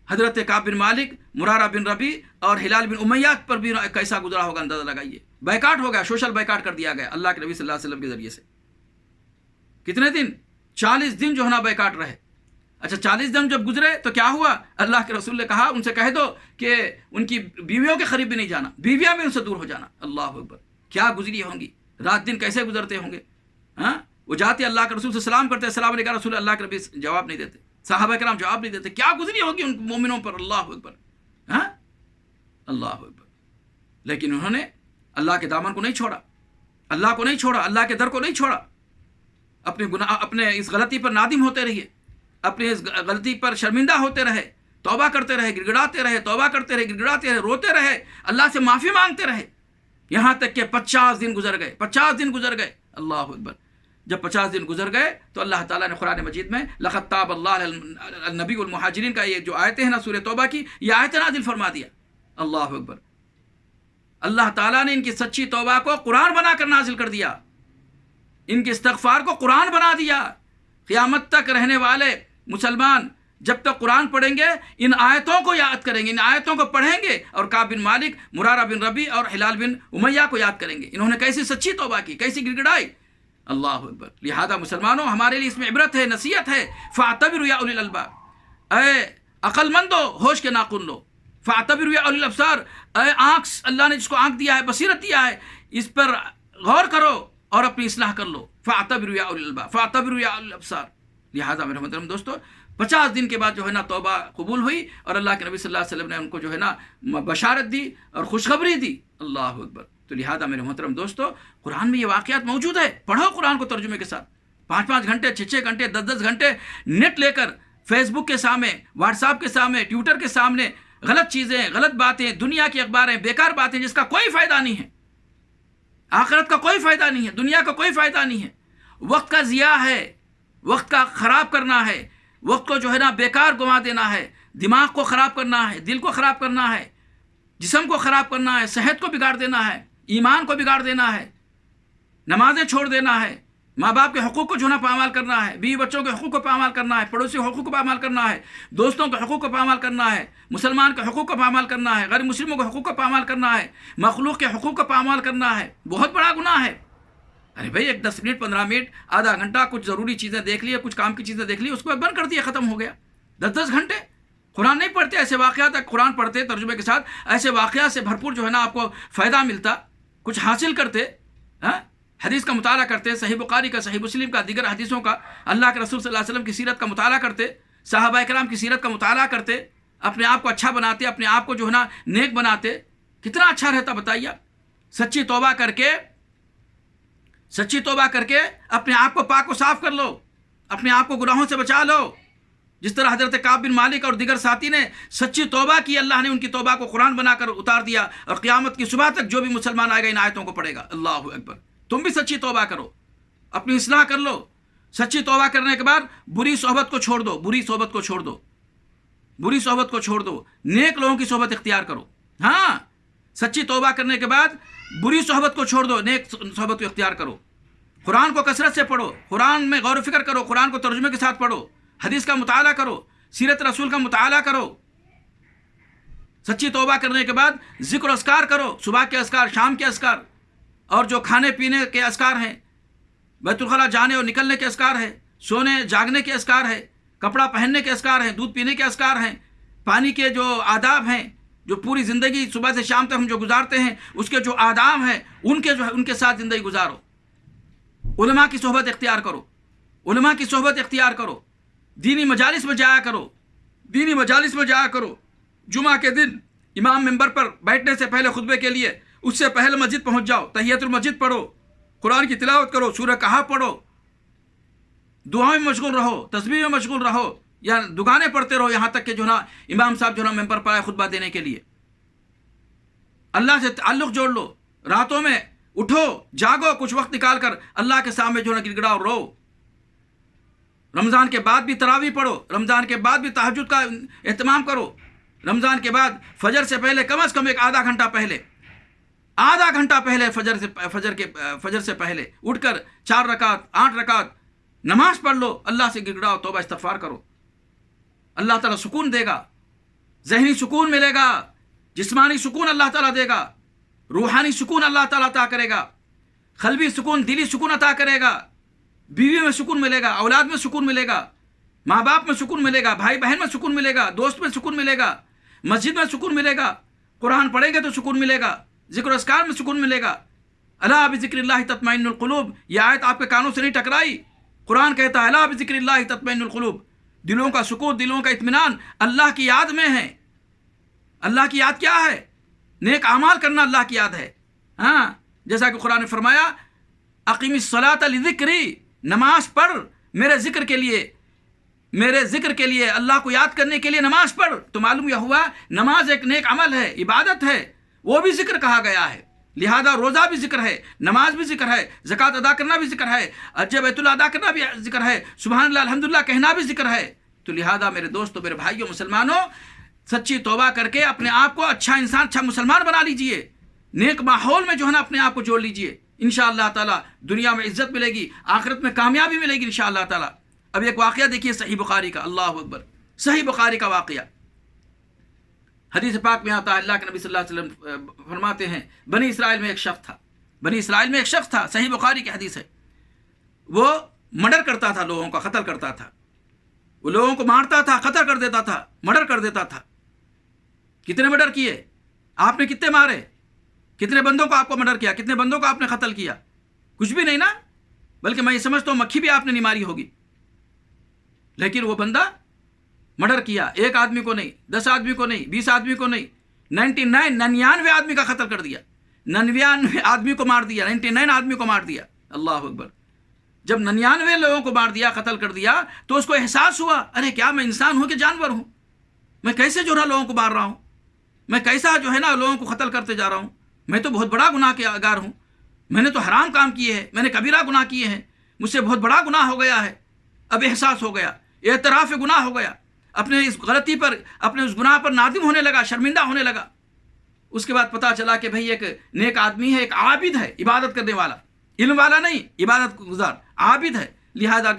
حضرت کعب بن مالک، مرارہ بن ربیع اور ہلال بن امیہ پر بھی کیسا گزرا ہوگا، اندازہ لگائیے۔ بیکاٹ ہو گیا، سوشل بیکاٹ کر دیا گیا اللہ کے نبی صلی اللہ علیہ وسلم کے ذریعے سے۔ کتنے دن؟ 40 دن جو ہے نا بیکاٹ رہے۔ اچھا 40 دن جب گزرے تو کیا ہوا؟ اللہ کے رسول نے کہا ان سے کہہ دو کہ ان کی بیویوں کے قریب بھی نہیں جانا، بیویاں بھی ان سے دور ہو جانا۔ اللہ اکبر، کیا گزری ہوں گی، رات دن کیسے گزرتے ہوں گے۔ وہ جاتے اللہ کے رسول سے سلام کرتے، السلام علیکم رسول اللہ کے نبی جواب نہیں دیتے، صحابہ کرام جواب نہیں دیتے، کیا گزری ہوگی ان مومنوں پر۔ اللہ اکبر، اللہ اکبر۔ لیکن انہوں نے اللہ کے دامن کو نہیں چھوڑا، اللہ کو نہیں چھوڑا، اللہ کے در کو نہیں چھوڑا، اپنے اس غلطی پر نادم ہوتے رہیے، اپنے اس غلطی پر شرمندہ ہوتے رہے، توبہ کرتے رہے، گڑ گڑاتے رہے، توبہ کرتے رہے، گڑ گڑاتے رہے، روتے رہے، اللہ سے معافی مانگتے رہے، یہاں تک کہ 50 دن گزر گئے، 50 دن گزر گئے۔ اللہ اکبر۔ جب 50 دن گزر گئے تو اللہ تعالیٰ نے قرآن مجید میں لقد تاب اللہ النبی والمہاجرین کا یہ جو آیتیں ہیں نا سورہ توبہ کی، یہ آیت نازل فرما دیا۔ اللہ اکبر۔ اللہ تعالیٰ نے ان کی سچی توبہ کو قرآن بنا کر نازل کر دیا، ان کے استغفار کو قرآن بنا دیا۔ قیامت تک رہنے والے مسلمان جب تک قرآن پڑھیں گے ان آیتوں کو یاد کریں گے، ان آیتوں کو پڑھیں گے، اور کعب بن مالک، مرارہ بن ربیع اور ہلال بن امیہ کو یاد کریں گے، انہوں نے کیسی سچی توبہ کی، کیسی گڑ گڑائی۔ اللہ اکبر۔ لہذا مسلمانوں ہمارے لیے اس میں عبرت ہے، نصیحت ہے۔ فاعتبروا یا اولی الالباب، اے عقل مندو ہوش کے ناخن لو۔ فاعتبروا یا اولی الابصار، اے آنکھ، اللہ نے جس کو آنکھ دیا ہے، بصیرت دیا ہے، اس پر غور کرو اور اپنی اصلاح کر لو۔ فاعتبروا یا اولی الالباب، فاعتبروا یا اولی الابصار۔ لہذا میرے محترم دوستو 50 دن کے بعد جو ہے نا توبہ قبول ہوئی، اور اللہ کے نبی صلی اللہ علیہ وسلم نے ان کو جو ہے نا بشارت دی اور خوشخبری دی۔ اللہ اکبر۔ تو لہذا میرے محترم دوستو قرآن میں یہ واقعات موجود ہے، پڑھو قرآن کو ترجمے کے ساتھ، 5-5 گھنٹے، 6-6 گھنٹے، 10-10 گھنٹے نیٹ لے کر فیس بک کے سامنے، واٹس ایپ کے سامنے، ٹویٹر کے سامنے غلط چیزیں، غلط باتیں، دنیا کی اخباریں، بیکار باتیں جس کا کوئی فائدہ نہیں ہے، آخرت کا کوئی فائدہ نہیں ہے، دنیا کا کوئی فائدہ نہیں ہے، وقت کا ضیاع ہے، وقت کا خراب کرنا ہے، وقت کو جو ہے نا بیکار گنوا دینا ہے، دماغ کو خراب کرنا ہے، دل کو خراب کرنا ہے، جسم کو خراب کرنا ہے، صحت کو بگاڑ دینا ہے، ایمان کو بگاڑ دینا ہے، نمازیں چھوڑ دینا ہے، ماں باپ کے حقوق کو جو ہے پامال کرنا ہے، بیوی بچوں کے حقوق کو پامال کرنا ہے، پڑوسی حقوق کو پامال کرنا ہے، دوستوں کے حقوق کو پامال کرنا ہے، مسلمان کے حقوق کو پامال کرنا ہے، غیر مسلموں کے حقوق کو پامال کرنا ہے، مخلوق کے حقوق کو پامال کرنا ہے، بہت بڑا گناہ ہے۔ ارے بھائی ایک 10 منٹ 15 منٹ آدھا گھنٹہ کچھ ضروری چیزیں دیکھ لی، کچھ کام کی چیزیں دیکھ لی، اس کو بند کر دیا، ختم ہو گیا۔ 10 گھنٹے قرآن نہیں پڑھتے، ایسے واقعات قرآن پڑھتے ترجمے کے ساتھ، ایسے واقعات سے بھرپور جو ہے نا آپ کو فائدہ ملتا، کچھ حاصل کرتے، حدیث کا مطالعہ کرتے، صحیح بخاری کا، صحیح مسلم کا، دیگر حدیثوں کا، اللہ کے رسول صلی اللہ علیہ وسلم کی سیرت کا مطالعہ کرتے، صحابہ کرام کی سیرت کا مطالعہ کرتے، اپنے آپ کو اچھا بناتے، اپنے آپ کو جو ہے نا نیک بناتے، کتنا اچھا رہتا بتائیے۔ سچی توبہ کر کے اپنے آپ کو پاک و صاف کر لو، اپنے آپ کو گناہوں سے بچا لو، جس طرح حضرت کعب بن مالک اور دیگر ساتھی نے سچی توبہ کی، اللہ نے ان کی توبہ کو قرآن بنا کر اتار دیا، اور قیامت کی صبح تک جو بھی مسلمان آئے گا ان آیتوں کو پڑھے گا۔ اللہ اکبر۔ تم بھی سچی توبہ کرو، اپنی اصلاح کر لو۔ سچی توبہ کرنے کے بعد بری صحبت کو چھوڑ دو، بری صحبت کو چھوڑ دو، بری صحبت کو چھوڑ دو، نیک لوگوں کی صحبت اختیار کرو۔ ہاں، سچی توبہ کرنے کے بعد بری صحبت کو چھوڑ دو، نیک صحبت کو اختیار کرو۔ قرآن کو کثرت سے پڑھو، قرآن میں غور و فکر کرو، قرآن کو ترجمے کے ساتھ پڑھو، حدیث کا مطالعہ کرو، سیرت رسول کا مطالعہ کرو۔ سچی توبہ کرنے کے بعد ذکر و اذکار کرو، صبح کے اذکار، شام کے اذکار، اور جو کھانے پینے کے اذکار ہیں، بیت الخلاء جانے اور نکلنے کے اذکار ہے، سونے جاگنے کے اذکار ہے، کپڑا پہننے کے اذکار ہیں، دودھ پینے کے اذکار ہیں، پانی کے جو آداب ہیں، جو پوری زندگی صبح سے شام تک ہم جو گزارتے ہیں اس کے جو آداب ہیں ان کے ساتھ زندگی گزارو۔ علماء کی صحبت اختیار کرو، علماء کی صحبت اختیار کرو، دینی مجالس میں جایا کرو، دینی مجالس میں جایا کرو۔ جمعہ کے دن امام ممبر پر بیٹھنے سے پہلے خطبے کے لیے اس سے پہلے مسجد پہنچ جاؤ، تحیۃ المسجد پڑھو، قرآن کی تلاوت کرو، سورہ کہف پڑھو، دعاؤں میں مشغول رہو، تسبیح میں مشغول رہو، یا دگانے پڑھتے رہو یہاں تک کہ جو نا امام صاحب جو نا ممبر پر آئے خطبہ دینے کے لیے۔ اللہ سے تعلق جوڑ لو، راتوں میں اٹھو، جاگو، کچھ وقت نکال کر اللہ کے سامنے جو نا گڑ گڑاؤ، رو۔ رمضان کے بعد بھی تراویح پڑھو، رمضان کے بعد بھی تہجد کا اہتمام کرو، رمضان کے بعد فجر سے پہلے کم از کم ایک آدھا گھنٹہ پہلے فجر سے پہلے اٹھ کر 4 رکعت 8 رکعت نماز پڑھ لو، اللہ سے گڑ گڑاؤ، توبہ استغفار کرو۔ اللہ تعالیٰ سکون دے گا، ذہنی سکون ملے گا، جسمانی سکون اللہ تعالیٰ دے گا، روحانی سکون اللہ تعالیٰ عطا کرے گا، قلبی سکون، دلی سکون عطا کرے گا، بیوی میں سکون ملے گا، اولاد میں سکون ملے گا، ماں باپ میں سکون ملے گا، بھائی بہن میں سکون ملے گا، دوست میں سکون ملے گا، مسجد میں سکون ملے گا، قرآن پڑھیں گے تو سکون ملے گا، ذکر و اذکار میں سکون ملے گا۔ الا بذکر اللہ تطمئن القلوب، یہ آیت آپ کے کانوں سے نہیں ٹکرائی، قرآن کہتا ہے الا بذکر اللہ تطمئن القلوب، دلوں کا سکون، دلوں کا اطمینان اللہ کی یاد میں ہے۔ اللہ کی یاد کیا ہے؟ نیک اعمال کرنا اللہ کی یاد ہے۔ ہاں، جیسا کہ قرآن نے فرمایا اقیم الصلاۃ لذکری، نماز پڑھ میرے ذکر کے لیے، اللہ کو یاد کرنے کے لیے نماز پڑھ۔ تو معلوم یہ ہوا نماز ایک نیک عمل ہے، عبادت ہے، وہ بھی ذکر کہا گیا ہے۔ لہذا روزہ بھی ذکر ہے، نماز بھی ذکر ہے، زکوٰۃ ادا کرنا بھی ذکر ہے، حج بیت اللہ ادا کرنا بھی ذکر ہے، سبحان اللہ الحمدللہ کہنا بھی ذکر ہے۔ تو لہذا میرے دوستوں، میرے بھائیوں، مسلمانوں، سچی توبہ کر کے اپنے آپ کو اچھا انسان، اچھا مسلمان بنا لیجئے، نیک ماحول میں جو ہے نا اپنے آپ کو جوڑ لیجئے، انشاءاللہ تعالیٰ دنیا میں عزت ملے گی، آخرت میں کامیابی ملے گی انشاءاللہ تعالیٰ۔ اب ایک واقعہ دیکھیے صحیح بخاری کا، اللہ اکبر، صحیح بخاری کا واقعہ۔ حدیث پاک میں آتا ہے، اللہ کے نبی صلی اللہ علیہ وسلم فرماتے ہیں بنی اسرائیل میں ایک شخص تھا، صحیح بخاری کی حدیث ہے، وہ مرڈر کرتا تھا، لوگوں کا قتل کرتا تھا، وہ لوگوں کو مارتا تھا، قتل کر دیتا تھا، مرڈر کر دیتا تھا۔ کتنے مرڈر کیے آپ نے؟ کتنے مارے؟ کتنے بندوں کو آپ کو مرڈر کیا؟ کتنے بندوں کو آپ نے قتل کیا؟ کچھ بھی نہیں نا، بلکہ میں یہ سمجھتا ہوں مکھی بھی آپ نے نہیں ماری ہوگی، لیکن وہ بندہ مرڈر کیا، 1 آدمی کو نہیں، 10 آدمی کو نہیں، 20 آدمی کو نہیں، 99 آدمی کا قتل کر دیا، 99 آدمی کو مار دیا، 99 آدمی کو مار دیا۔ اللہ اکبر۔ جب 99 لوگوں کو مار دیا، قتل کر دیا، تو اس کو احساس ہوا ارے کیا میں انسان ہوں کہ جانور ہوں؟ میں کیسے جو ہے لوگوں کو مار رہا ہوں؟ میں کیسا جو ہے نا لوگوں کو قتل کرتے جا رہا ہوں؟ میں تو بہت بڑا گناہ کے گار ہوں، میں نے تو حرام کام کیے ہیں، میں نے کبیرہ گناہ کیے ہیں، مجھ سے بہت بڑا گناہ ہو گیا ہے۔ اب احساس ہو گیا، اعتراف گناہ ہو گیا، اپنے اس غلطی پر، اپنے اس گناہ پر نادم ہونے لگا، شرمندہ ہونے لگا۔ اس کے بعد پتہ چلا کہ بھئی ایک نیک آدمی ہے، ایک عابد ہے، عبادت کرنے والا، علم والا نہیں، عبادت گزار عابد ہے. لہذا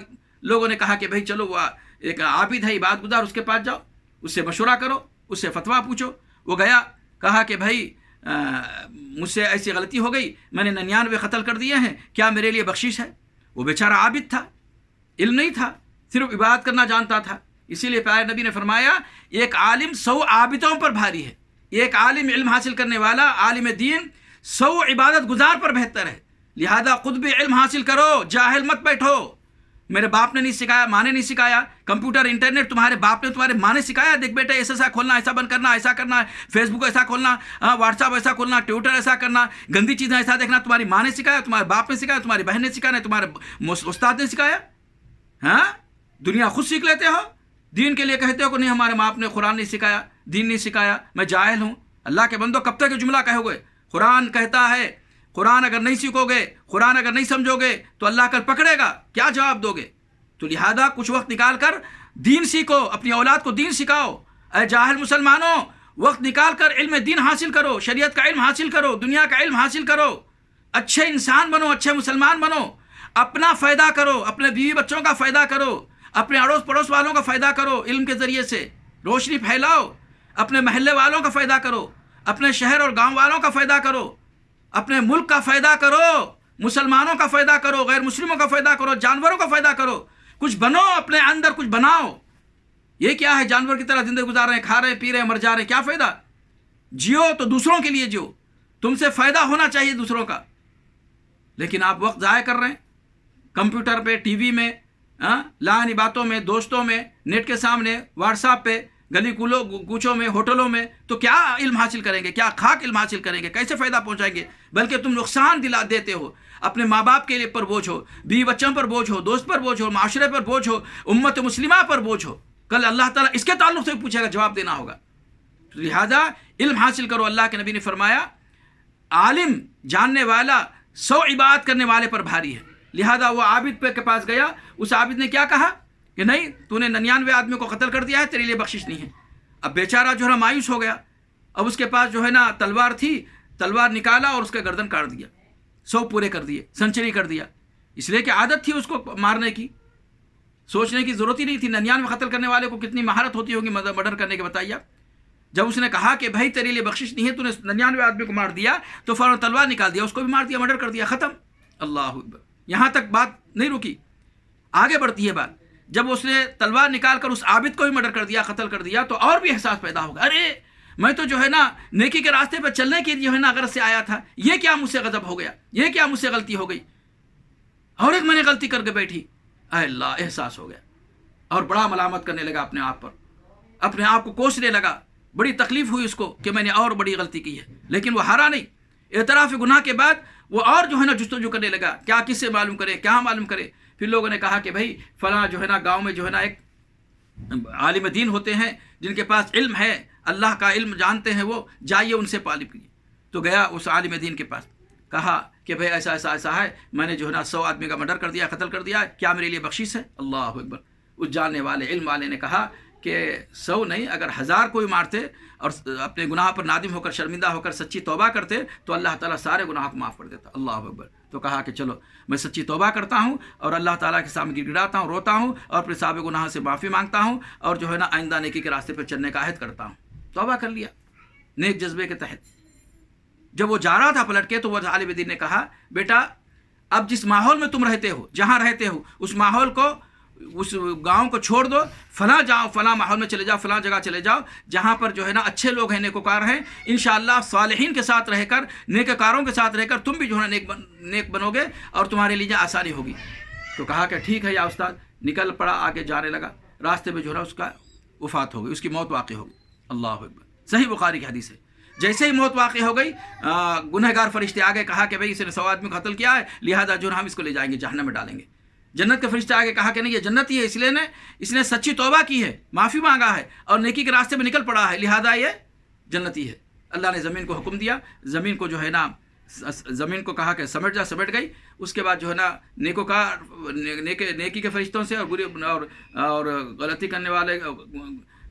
لوگوں نے کہا کہ بھئی چلو وہ ایک عابد ہے، عبادت گزار، اس کے پاس جاؤ، اس سے مشورہ کرو، اس سے فتویٰ پوچھو. وہ گیا، کہا کہ بھئی مجھ سے ایسی غلطی ہو گئی، میں نے 99 قتل کر دیے ہیں، کیا میرے لیے بخشش ہے؟ وہ بیچارہ عابد تھا، علم نہیں تھا، صرف عبادت کرنا جانتا تھا. اسی لیے پیارے نبی نے فرمایا ایک عالم 100 عابدوں پر بھاری ہے. ایک عالم علم حاصل کرنے والا، عالم دین 100 عبادت گزار پر بہتر ہے. لہذا خود بھی علم حاصل کرو، جاہل مت بیٹھو. میرے باپ نے نہیں سکھایا، ماں نے نہیں سکھایا، کمپیوٹر انٹرنیٹ تمہارے باپ نے تمہارے ماں نے سکھایا، دیکھ بیٹے ایسا کھولنا، ایسا بند کرنا، ایسا کرنا، فیس بک ایسا کھولنا، واٹس ایپ ایسا کھولنا، ٹویٹر ایسا کرنا، گندی چیزیں ایسا دیکھنا، تمہاری ماں نے سکھایا، تمہارے باپ نے سکھایا، تمہاری بہن نے سکھایا، تمہارے استاد نے سکھایا. ہاں دنیا خود سیکھ لیتے ہو. دین کے لیے کہتے ہو کہ نہیں ہمارے باپ نے قرآن نہیں سکھایا، دین نہیں سکھایا، میں جاہل ہوں. اللہ کے بندو کب تک یہ جملہ کہو گے؟ قرآن کہتا ہے قرآن اگر نہیں سیکھو گے، قرآن اگر نہیں سمجھو گے تو اللہ کل پکڑے گا، کیا جواب دو گے؟ تو لہذا کچھ وقت نکال کر دین سیکھو، اپنی اولاد کو دین سکھاؤ. اے جاہل مسلمانوں، وقت نکال کر علم دین حاصل کرو، شریعت کا علم حاصل کرو، دنیا کا علم حاصل کرو، اچھے انسان بنو، اچھے مسلمان بنو. اپنا فائدہ کرو، اپنے بیوی بچوں کا فائدہ کرو، اپنے اڑوس پڑوس والوں کا فائدہ کرو. علم کے ذریعے سے روشنی پھیلاؤ، اپنے محلے والوں کا فائدہ کرو، اپنے شہر اور گاؤں والوں کا فائدہ کرو، اپنے ملک کا فائدہ کرو، مسلمانوں کا فائدہ کرو، غیر مسلموں کا فائدہ کرو، جانوروں کا فائدہ کرو. کچھ بنو، اپنے اندر کچھ بناؤ. یہ کیا ہے جانور کی طرح زندگی گزار رہے ہیں، کھا رہے ہیں، پی رہے ہیں، مر جا رہے ہیں، کیا فائدہ؟ جیو تو دوسروں کے لیے جیو، تم سے فائدہ ہونا چاہیے دوسروں کا. لیکن آپ وقت ضائع کر رہے ہیں کمپیوٹر پہ، ٹی وی میں، لائنی باتوں میں، دوستوں میں، نیٹ کے سامنے، واٹس ایپ پہ، گلی کوچوں میں، ہوٹلوں میں. تو کیا علم حاصل کریں گے؟ کیا خاک علم حاصل کریں گے؟ کیسے فائدہ پہنچائیں گے؟ بلکہ تم نقصان دلا دیتے ہو. اپنے ماں باپ کے لیے پر بوجھ ہو، بیوی بچوں پر بوجھ ہو، دوست پر بوجھ ہو، معاشرے پر بوجھ ہو، امت مسلمہ پر بوجھ ہو. کل اللہ تعالیٰ اس کے تعلق سے پوچھے گا، جواب دینا ہوگا. لہذا علم حاصل کرو. اللہ کے نبی نے فرمایا عالم جاننے والا 100 عبادت کرنے والے پر بھاری ہے. لہذا وہ عابد کے پاس گیا. اس عابد نے کیا کہا کہ نہیں، تو نے 99 آدمی کو قتل کر دیا ہے، تیرے لیے بخشش نہیں ہے. اب بیچارہ جو ہے نا مایوس ہو گیا. اب اس کے پاس جو ہے نا تلوار تھی، تلوار نکالا اور اس کا گردن کاٹ دیا. 100 پورے کر دیے، سنچری کر دیا. اس لیے کہ عادت تھی اس کو مارنے کی، سوچنے کی ضرورت ہی نہیں تھی. 99 قتل کرنے والے کو کتنی مہارت ہوتی ہوگی مرڈر کرنے کے، بتائیے. جب اس نے کہا کہ بھائی تیرے لیے بخشش نہیں ہے، تو نے 99 آدمی کو مار دیا، تو فوراً تلوار نکال دیا، اس کو بھی مار دیا، مرڈر کر دیا، ختم. اللہ اکبر. یہاں تک بات نہیں رکی، آگے بڑھتی ہے بات. جب اس نے تلوار نکال کر اس عابد کو بھی مرڈر کر دیا، قتل کر دیا، تو اور بھی احساس پیدا ہوگا، ارے میں تو جو ہے نا نیکی کے راستے پہ چلنے کے جو ہے نا غرض سے آیا تھا، یہ کیا مجھ سے غضب ہو گیا، یہ کیا مجھ سے غلطی ہو گئی، اور ایک میں نے غلطی کر کے بیٹھی. اے اللہ، احساس ہو گیا اور بڑا ملامت کرنے لگا اپنے آپ پر، اپنے آپ کو کوسنے لگا. بڑی تکلیف ہوئی اس کو کہ میں نے اور بڑی غلطی کی ہے. لیکن وہ ہارا نہیں. اعتراف گناہ کے بعد وہ اور جو ہے نا جستجو کرنے لگا، کیا کس سے معلوم کرے، کیا معلوم کرے. پھر لوگوں نے کہا کہ بھائی فلاں جو ہے نا گاؤں میں جو ہے نا ایک عالم دین ہوتے ہیں جن کے پاس علم ہے، اللہ کا علم جانتے ہیں، وہ جائیے ان سے طالب کیجیے. تو گیا اس عالم دین کے پاس، کہا کہ بھائی ایسا ایسا ایسا ہے، میں نے جو ہے نا 100 آدمی کا مرڈر کر دیا، قتل کر دیا، کیا میرے لیے بخشش ہے؟ اللہ اکبر. اس جاننے والے علم والے نے کہا کہ 100 نہیں، اگر 1000 کوئی مارتے اور اپنے گناہ پر نادم ہو کر، شرمندہ ہو کر سچی توبہ کرتے تو اللہ تعالیٰ سارے گناہ کو معاف کر دیتا. اللہ اکبر. تو کہا کہ چلو میں سچی توبہ کرتا ہوں اور اللہ تعالیٰ کے سامنے گڑ گڑاتا ہوں، روتا ہوں اور اپنے صاحب گناہ سے معافی مانگتا ہوں اور جو ہے نا آئندہ نیکی کے راستے پہ چلنے کا عہد کرتا ہوں. توبہ کر لیا نیک جذبے کے تحت. جب وہ جا رہا تھا پلٹ کے، تو وہ عالم دین نے کہا بیٹا اب جس ماحول میں تم رہتے ہو، جہاں رہتے ہو، اس ماحول کو، اس گاؤں کو چھوڑ دو، فلاں جاؤ، فلاں ماحول میں چلے جاؤ، فلاں جگہ چلے جاؤ جہاں پر جو ہے نا اچھے لوگ ہیں، نیکوکار ہیں. انشاءاللہ صالحین کے ساتھ رہ کر، نیکوکاروں کے ساتھ رہ کر تم بھی جو ہے نا نیک بنو گے اور تمہارے لیے آسانی ہوگی. تو کہا کہ ٹھیک ہے یا استاد. نکل پڑا، آگے جانے لگا. راستے میں جو ہے نا اس کا وفات ہو گئی، اس کی موت واقع ہو گئی. اللہ اکبر. صحیح بخاری کی حدیث ہے. جیسے ہی موت واقع ہو گئی، گنہگار فرشتے آگے کہا کہ بھئی اس نے 100 آدمی کو قتل کیا ہے، لہذا جو ہم اس کو لے جائیں گے، جہنم میں ڈالیں گے. جنت کے فرشتے آگے کہا کہ نہیں، یہ جنت ہی ہے، اس نے سچی توبہ کی ہے، معافی مانگا ہے اور نیکی کے راستے میں نکل پڑا ہے، لہذا یہ جنتی ہے. اللہ نے زمین کو حکم دیا، زمین کو جو ہے نا، زمین کو کہا کہ سمٹ جا، سمٹ گئی. اس کے بعد جو ہے نا نیکی کے فرشتوں سے اور غلطی کرنے والے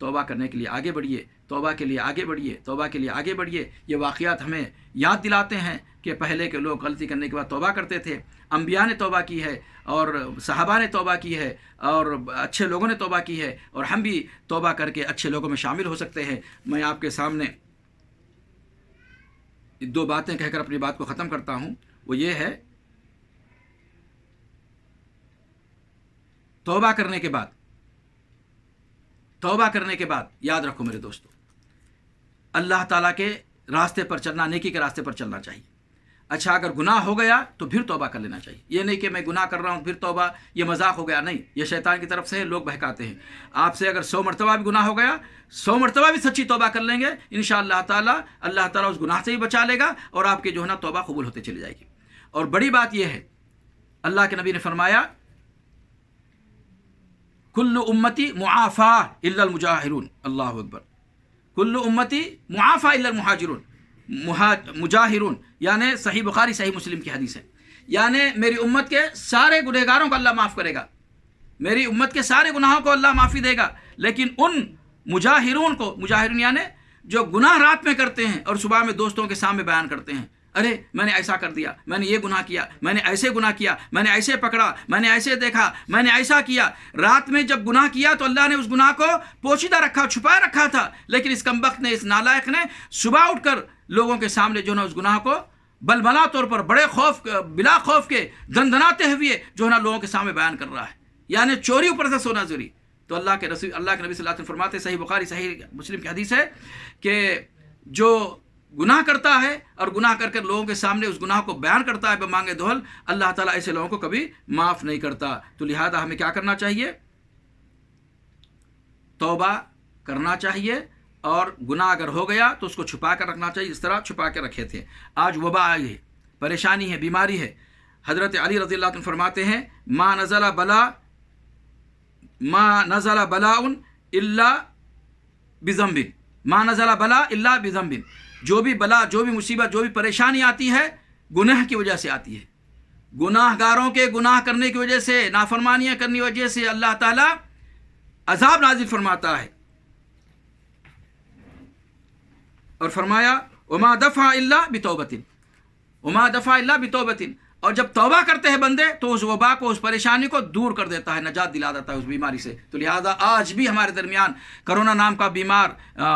توبہ کرنے کے لیے آگے بڑھیے، توبہ کے لیے آگے بڑھیے، توبہ کے لیے آگے بڑھیے۔ یہ واقعات ہمیں یاد دلاتے ہیں کہ پہلے کے لوگ غلطی کرنے کے بعد توبہ کرتے تھے، انبیاء نے توبہ کی ہے اور صحابہ نے توبہ کی ہے اور اچھے لوگوں نے توبہ کی ہے، اور ہم بھی توبہ کر کے اچھے لوگوں میں شامل ہو سکتے ہیں۔ میں آپ کے سامنے دو باتیں کہہ کر اپنی بات کو ختم کرتا ہوں، وہ یہ ہے توبہ کرنے کے بعد یاد رکھو میرے دوستو، اللہ تعالیٰ کے راستے پر چلنا، نیکی کے راستے پر چلنا چاہیے۔ اچھا اگر گناہ ہو گیا تو پھر توبہ کر لینا چاہیے۔ یہ نہیں کہ میں گناہ کر رہا ہوں پھر توبہ، یہ مذاق ہو گیا، نہیں، یہ شیطان کی طرف سے لوگ بہکاتے ہیں۔ آپ سے اگر 100 مرتبہ بھی گناہ ہو گیا، 100 مرتبہ بھی سچی توبہ کر لیں گے، انشاءاللہ اللہ تعالیٰ اس گناہ سے ہی بچا لے گا اور آپ کے جو ہے نا توبہ قبول ہوتے چلی جائے گی۔ اور بڑی بات یہ ہے، اللہ کے نبی نے فرمایا کل امتی معافی الا المجاہرون، اللہ اکبر، کل امتی معافی الا المہاجرون، مجاہرون یعنی صحیح بخاری صحیح مسلم کی حدیث ہے، یعنی میری امت کے سارے گنہگاروں کو اللہ معاف کرے گا، میری امت کے سارے گناہوں کو اللہ معافی دے گا، لیکن ان مجاہرون کو، مجاہرون یعنی جو گناہ رات میں کرتے ہیں اور صبح میں دوستوں کے سامنے بیان کرتے ہیں، ارے میں نے ایسا کر دیا، میں نے یہ گناہ کیا، میں نے ایسے گناہ کیا، میں نے ایسے پکڑا، میں نے ایسے دیکھا، میں نے ایسا کیا۔ رات میں جب گناہ کیا تو اللہ نے اس گناہ کو پوشیدہ رکھا، چھپائے رکھا تھا، لیکن اس کمبخت نے، اس نالائق نے صبح اٹھ کر لوگوں کے سامنے جو ہے نا اس گناہ کو بلبلا طور پر بڑے خوف، بلا خوف کے دندناتے ہوئے جو ہے نا لوگوں کے سامنے بیان کر رہا ہے، یعنی چوری اوپر سے سونا چوری۔ تو اللہ کے نبی صلی اللہ علیہ وسلم فرماتے، صحیح بخاری صحیح مسلم کی حدیث ہے کہ جو گناہ کرتا ہے اور گناہ کر کے لوگوں کے سامنے اس گناہ کو بیان کرتا ہے بمانگے دہل، اللہ تعالیٰ ایسے لوگوں کو کبھی معاف نہیں کرتا۔ تو لہذا ہمیں کیا کرنا چاہیے؟ توبہ کرنا چاہیے، اور گناہ اگر ہو گیا تو اس کو چھپا کر رکھنا چاہیے، اس طرح چھپا کے رکھے تھے۔ آج وبا آئی ہے، پریشانی ہے، بیماری ہے۔ حضرت علی رضی اللہ عنہ فرماتے ہیں ما نزل بلاء الا بذنب، ما نزل بلاء الا بذنب، جو بھی بلا، جو بھی مصیبت، جو بھی پریشانی آتی ہے گناہ کی وجہ سے آتی ہے۔ گناہ گاروں کے گناہ کرنے کی وجہ سے، نافرمانیاں کرنے کی وجہ سے اللہ تعالیٰ عذاب نازل فرماتا ہے، اور فرمایا وما دفع الا بتوبۃ، وما دفع الا بتوبۃ، اور جب توبہ کرتے ہیں بندے تو اس وبا کو، اس پریشانی کو دور کر دیتا ہے، نجات دلا دیتا ہے اس بیماری سے۔ تو لہذا آج بھی ہمارے درمیان کرونا نام کا بیمار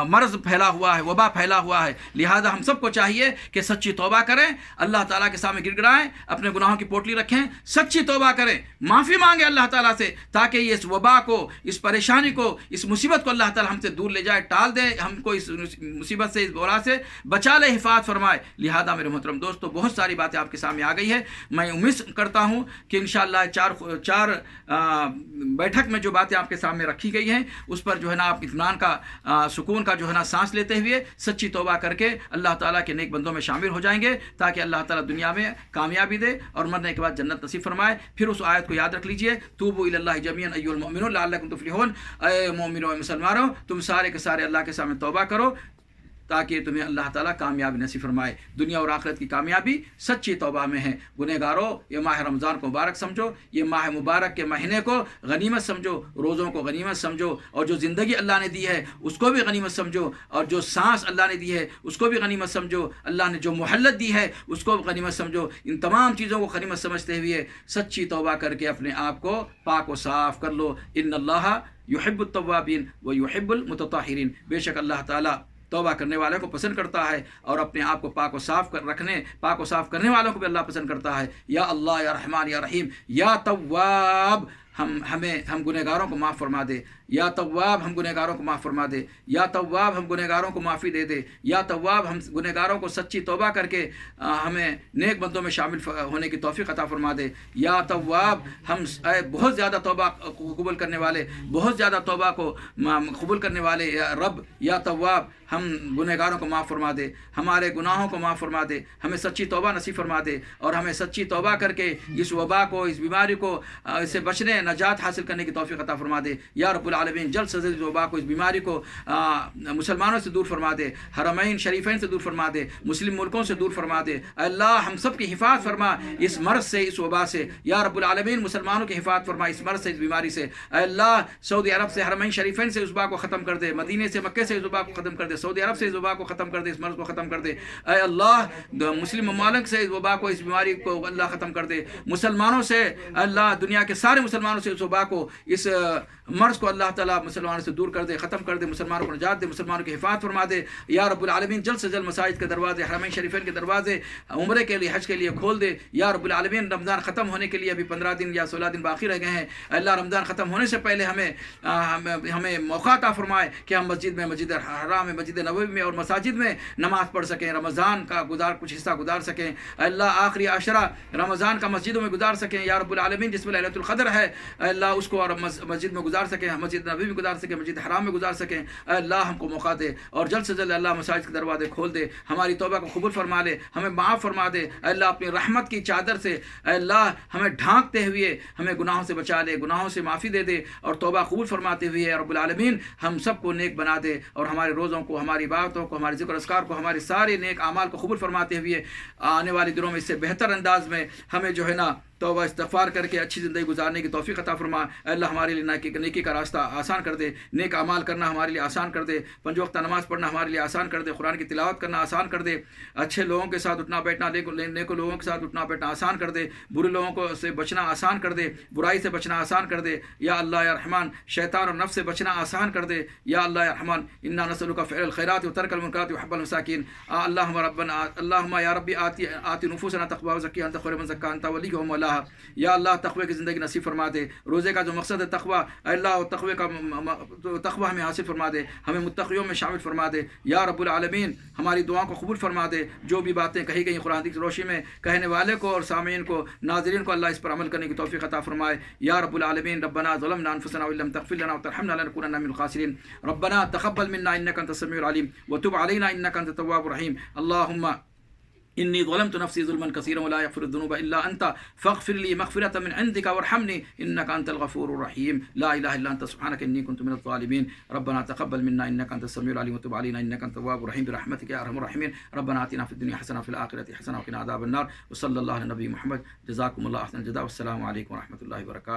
مرض پھیلا ہوا ہے، وبا پھیلا ہوا ہے، لہذا ہم سب کو چاہیے کہ سچی توبہ کریں، اللہ تعالیٰ کے سامنے گر گڑائیں، اپنے گناہوں کی پوٹلی رکھیں، سچی توبہ کریں، معافی مانگیں اللہ تعالیٰ سے، تاکہ یہ اس وبا کو، اس پریشانی کو، اس مصیبت کو اللہ تعالیٰ ہم سے دور لے جائے، ٹال دے، ہم کو اس مصیبت سے، اس بلا سے بچا لے، حفاظت فرمائے۔ لہذا میرے محترم دوستو، بہت ساری باتیں آپ کے سامنے آ گئی ہے۔ میں امید کرتا ہوں کہ انشاءاللہ چار بیٹھک میں جو باتیں آپ کے سامنے رکھی گئی ہیں اس پر جو ہے نا آپ اطمینان کا، سکون کا جو ہے نا سانس لیتے ہوئے سچی توبہ کر کے اللہ تعالیٰ کے نیک بندوں میں شامل ہو جائیں گے، تاکہ اللہ تعالیٰ دنیا میں کامیابی دے اور مرنے کے بعد جنت نصیب فرمائے۔ پھر اس آیت کو یاد رکھ لیجئے، توبوا الی اللہ جمیعا ایھا المؤمنون لعلکم تفلحون، اے مومنوں، اے مسلمانوں، تم سارے کے سارے اللہ کے سامنے توبہ کرو تاکہ تمہیں اللہ تعالیٰ کامیابی نصیب فرمائے۔ دنیا اور آخرت کی کامیابی سچی توبہ میں ہے۔ گنہگاروں، یہ ماہ رمضان کو مبارک سمجھو، یہ ماہ مبارک کے مہینے کو غنیمت سمجھو، روزوں کو غنیمت سمجھو، اور جو زندگی اللہ نے دی ہے اس کو بھی غنیمت سمجھو، اور جو سانس اللہ نے دی ہے اس کو بھی غنیمت سمجھو، اللہ نے جو مہلت دی ہے اس کو بھی غنیمت سمجھو۔ ان تمام چیزوں کو غنیمت سمجھتے ہوئے سچی توبہ کر کے اپنے آپ کو پاک و صاف کر لو۔ ان اللہ یحب التوابین و یحب المتطہرین، بے شک اللہ تعالیٰ توبہ کرنے والوں کو پسند کرتا ہے، اور اپنے آپ کو پاک و صاف کرنے والوں کو بھی اللہ پسند کرتا ہے۔ یا اللہ، یا رحمان، یا رحیم، یا تواب، ہم گنہگاروں کو معاف فرما دے، یا تواب ہم گنہگاروں کو معاف فرما دے، یا تواب ہم گنہگاروں کو معافی دے دے، یا تواب ہم گنہگاروں کو سچی توبہ کر کے ہمیں نیک بندوں میں شامل ہونے کی توفیق عطا فرما دے۔ یا تواب ہم بہت زیادہ توبہ قبول کرنے والے، بہت زیادہ توبہ کو قبول کرنے والے یا رب، یا تواب ہم گنہگاروں کو معاف فرما دے، ہمارے گناہوں کو معاف فرما دے، ہمیں سچی توبہ نصیب فرما دے، اور ہمیں سچی توبہ کر کے اس وبا کو، اس بیماری کو، اس سے بچنے، نجات حاصل کرنے کی توفیق عطا فرما دے۔ یا رب العالمین جلد سے جلد وبا کو، اس بیماری کو مسلمانوں سے دور فرما دے، حرمین شریفین سے دور فرما دے، مسلم ملکوں سے دور فرما دے۔ اے اللہ ہم سب کی حفاظت فرما اس مرض سے، اس وبا سے، یا رب العالمین مسلمانوں کی حفاظت فرما اس مرض سے، اس بیماری سے۔ اے اللہ سعودی عرب سے، حرمین شریفین سے اس وبا کو ختم کر دے، مدینے سے، مکے سے اس وبا کو ختم کر دے، سعودی عرب سے اس وبا کو ختم کر دے، اس مرض کو ختم کر دے۔ اے اللہ مسلم ممالک سے اس وبا کو، اس بیماری کو اللہ ختم کر دے، مسلمانوں سے اللہ دنیا کے سارے مسلمانوں سے اس وبا کو، اس مرض کو اللہ تعالیٰ مسلمانوں سے دور کر دے، ختم کر دے، مسلمانوں کو نجات دے، مسلمانوں کی حفاظت فرما دے۔ یا رب العالمین جلد سے جلد مساجد کے دروازے، حرمین شریفین کے دروازے عمرے کے لیے، حج کے لیے کھول دے۔ یا رب العالمین رمضان ختم ہونے کے لیے ابھی 15 دن یا 16 دن باقی رہ گئے ہیں، اللہ رمضان ختم ہونے سے پہلے ہمیں موقع عطا فرمائے کہ ہم مسجد میں، مسجد حرام میں، مسجد نبوی میں اور مساجد میں نماز پڑھ سکیں، رمضان کا کچھ حصہ گزار سکیں۔ اللہ آخری عشرہ رمضان کا مسجدوں میں گزار سکیں یا رب العالمین، جس میں لیلۃ القدر ہے اللہ اس کو اور مسجد میں گزار سکیں، مسجد نبوی میں گزار سکیں، مسجد حرام میں گزار سکیں۔ اللہ ہم کو موقع دے اور جلد سے جلد اللہ مساجد کے دروازے کھول دے، ہماری توبہ کو قبول فرما لے، ہمیں معاف فرما دے۔ اللہ اپنی رحمت کی چادر سے اللہ ہمیں ڈھانکتے ہوئے ہمیں گناہوں سے بچا لے، گناہوں سے معافی دے دے اور توبہ قبول فرماتے ہوئے رب العالمین ہم سب کو نیک بنا دے اور ہمارے روزوں کو، ہماری عبادتوں کو، ہمارے ذکر اذکار کو، ہمارے سارے نیک اعمال کو قبول فرماتے ہوئے آنے والے دنوں میں اس سے بہتر انداز میں ہمیں جو ہے نا توبہ استغفار کر کے اچھی زندگی گزارنے کی توفیق عطا فرما۔ اللہ ہمارے لیے نیکی کا راستہ آسان کر دے، نیک اعمال کرنا ہمارے لیے آسان کر دے، 5 وقتہ نماز پڑھنا ہمارے لیے آسان کر دے، قرآن کی تلاوت کرنا آسان کر دے، اچھے لوگوں کے ساتھ اٹھنا بیٹھنا، نیک لوگوں کے ساتھ اٹھنا بیٹھنا آسان کر دے، برے لوگوں کو سے بچنا آسان کر دے، برائی سے بچنا آسان کر دے۔ یا اللہ یا رحمان شیطان اور نفس سے بچنا آسان کر دے۔ یا اللہ یا رحمان انا نسألک فعل الخیرات وترک المنکرات وحب المساکین۔ اللہم ربنا اللہم یا ربی آتی نفوسنا تقواها وزکیها انت خیر من زکاها انت ولیها ومولاها۔ یا اللہ تقوی کی زندگی نصیب فرما دے، روزے کا جو مقصد ہے تقوی، اللہ تقوی کا تقوی ہمیں حاصل فرما دے، ہمیں متقیوں میں شامل فرما دے۔ یا رب العالمین ہماری دعاؤں کو قبول فرما دے، جو بھی باتیں کہی گئی قرآن کی روشنی میں، کہنے والے کو اور سامعین کو، ناظرین کو اللہ اس پر عمل کرنے کی توفیق عطا فرمائے۔ یا رب العالمین ربنا ظلمنا انفسنا وان لم تغفر لنا وترحمنا لنكونن من الخاسرین۔ ربنا تقبل منا انك انت السميع العليم وتب علينا انك انت التواب الرحيم۔ اللهم إني ظلمت نفسي ظلما كثيرا ولا يغفر الذنوب إلا أنت فاغفر لي مغفرة من عندك وارحمني إنك أنت الغفور الرحيم لا إله إلا أنت سبحانك إني كنت من الظالمين ربنا تقبل منا إنك أنت السميع العليم وتب علينا إنك أنت التواب الرحيم برحمتك يا أرحم الراحمين ربنا آتنا في الدنيا حسنة وفي الآخرة حسنة وقنا عذاب النار وصلى الله على نبي محمد جزاكم الله أحسن الجزاء والسلام عليكم ورحمة الله وبركاته۔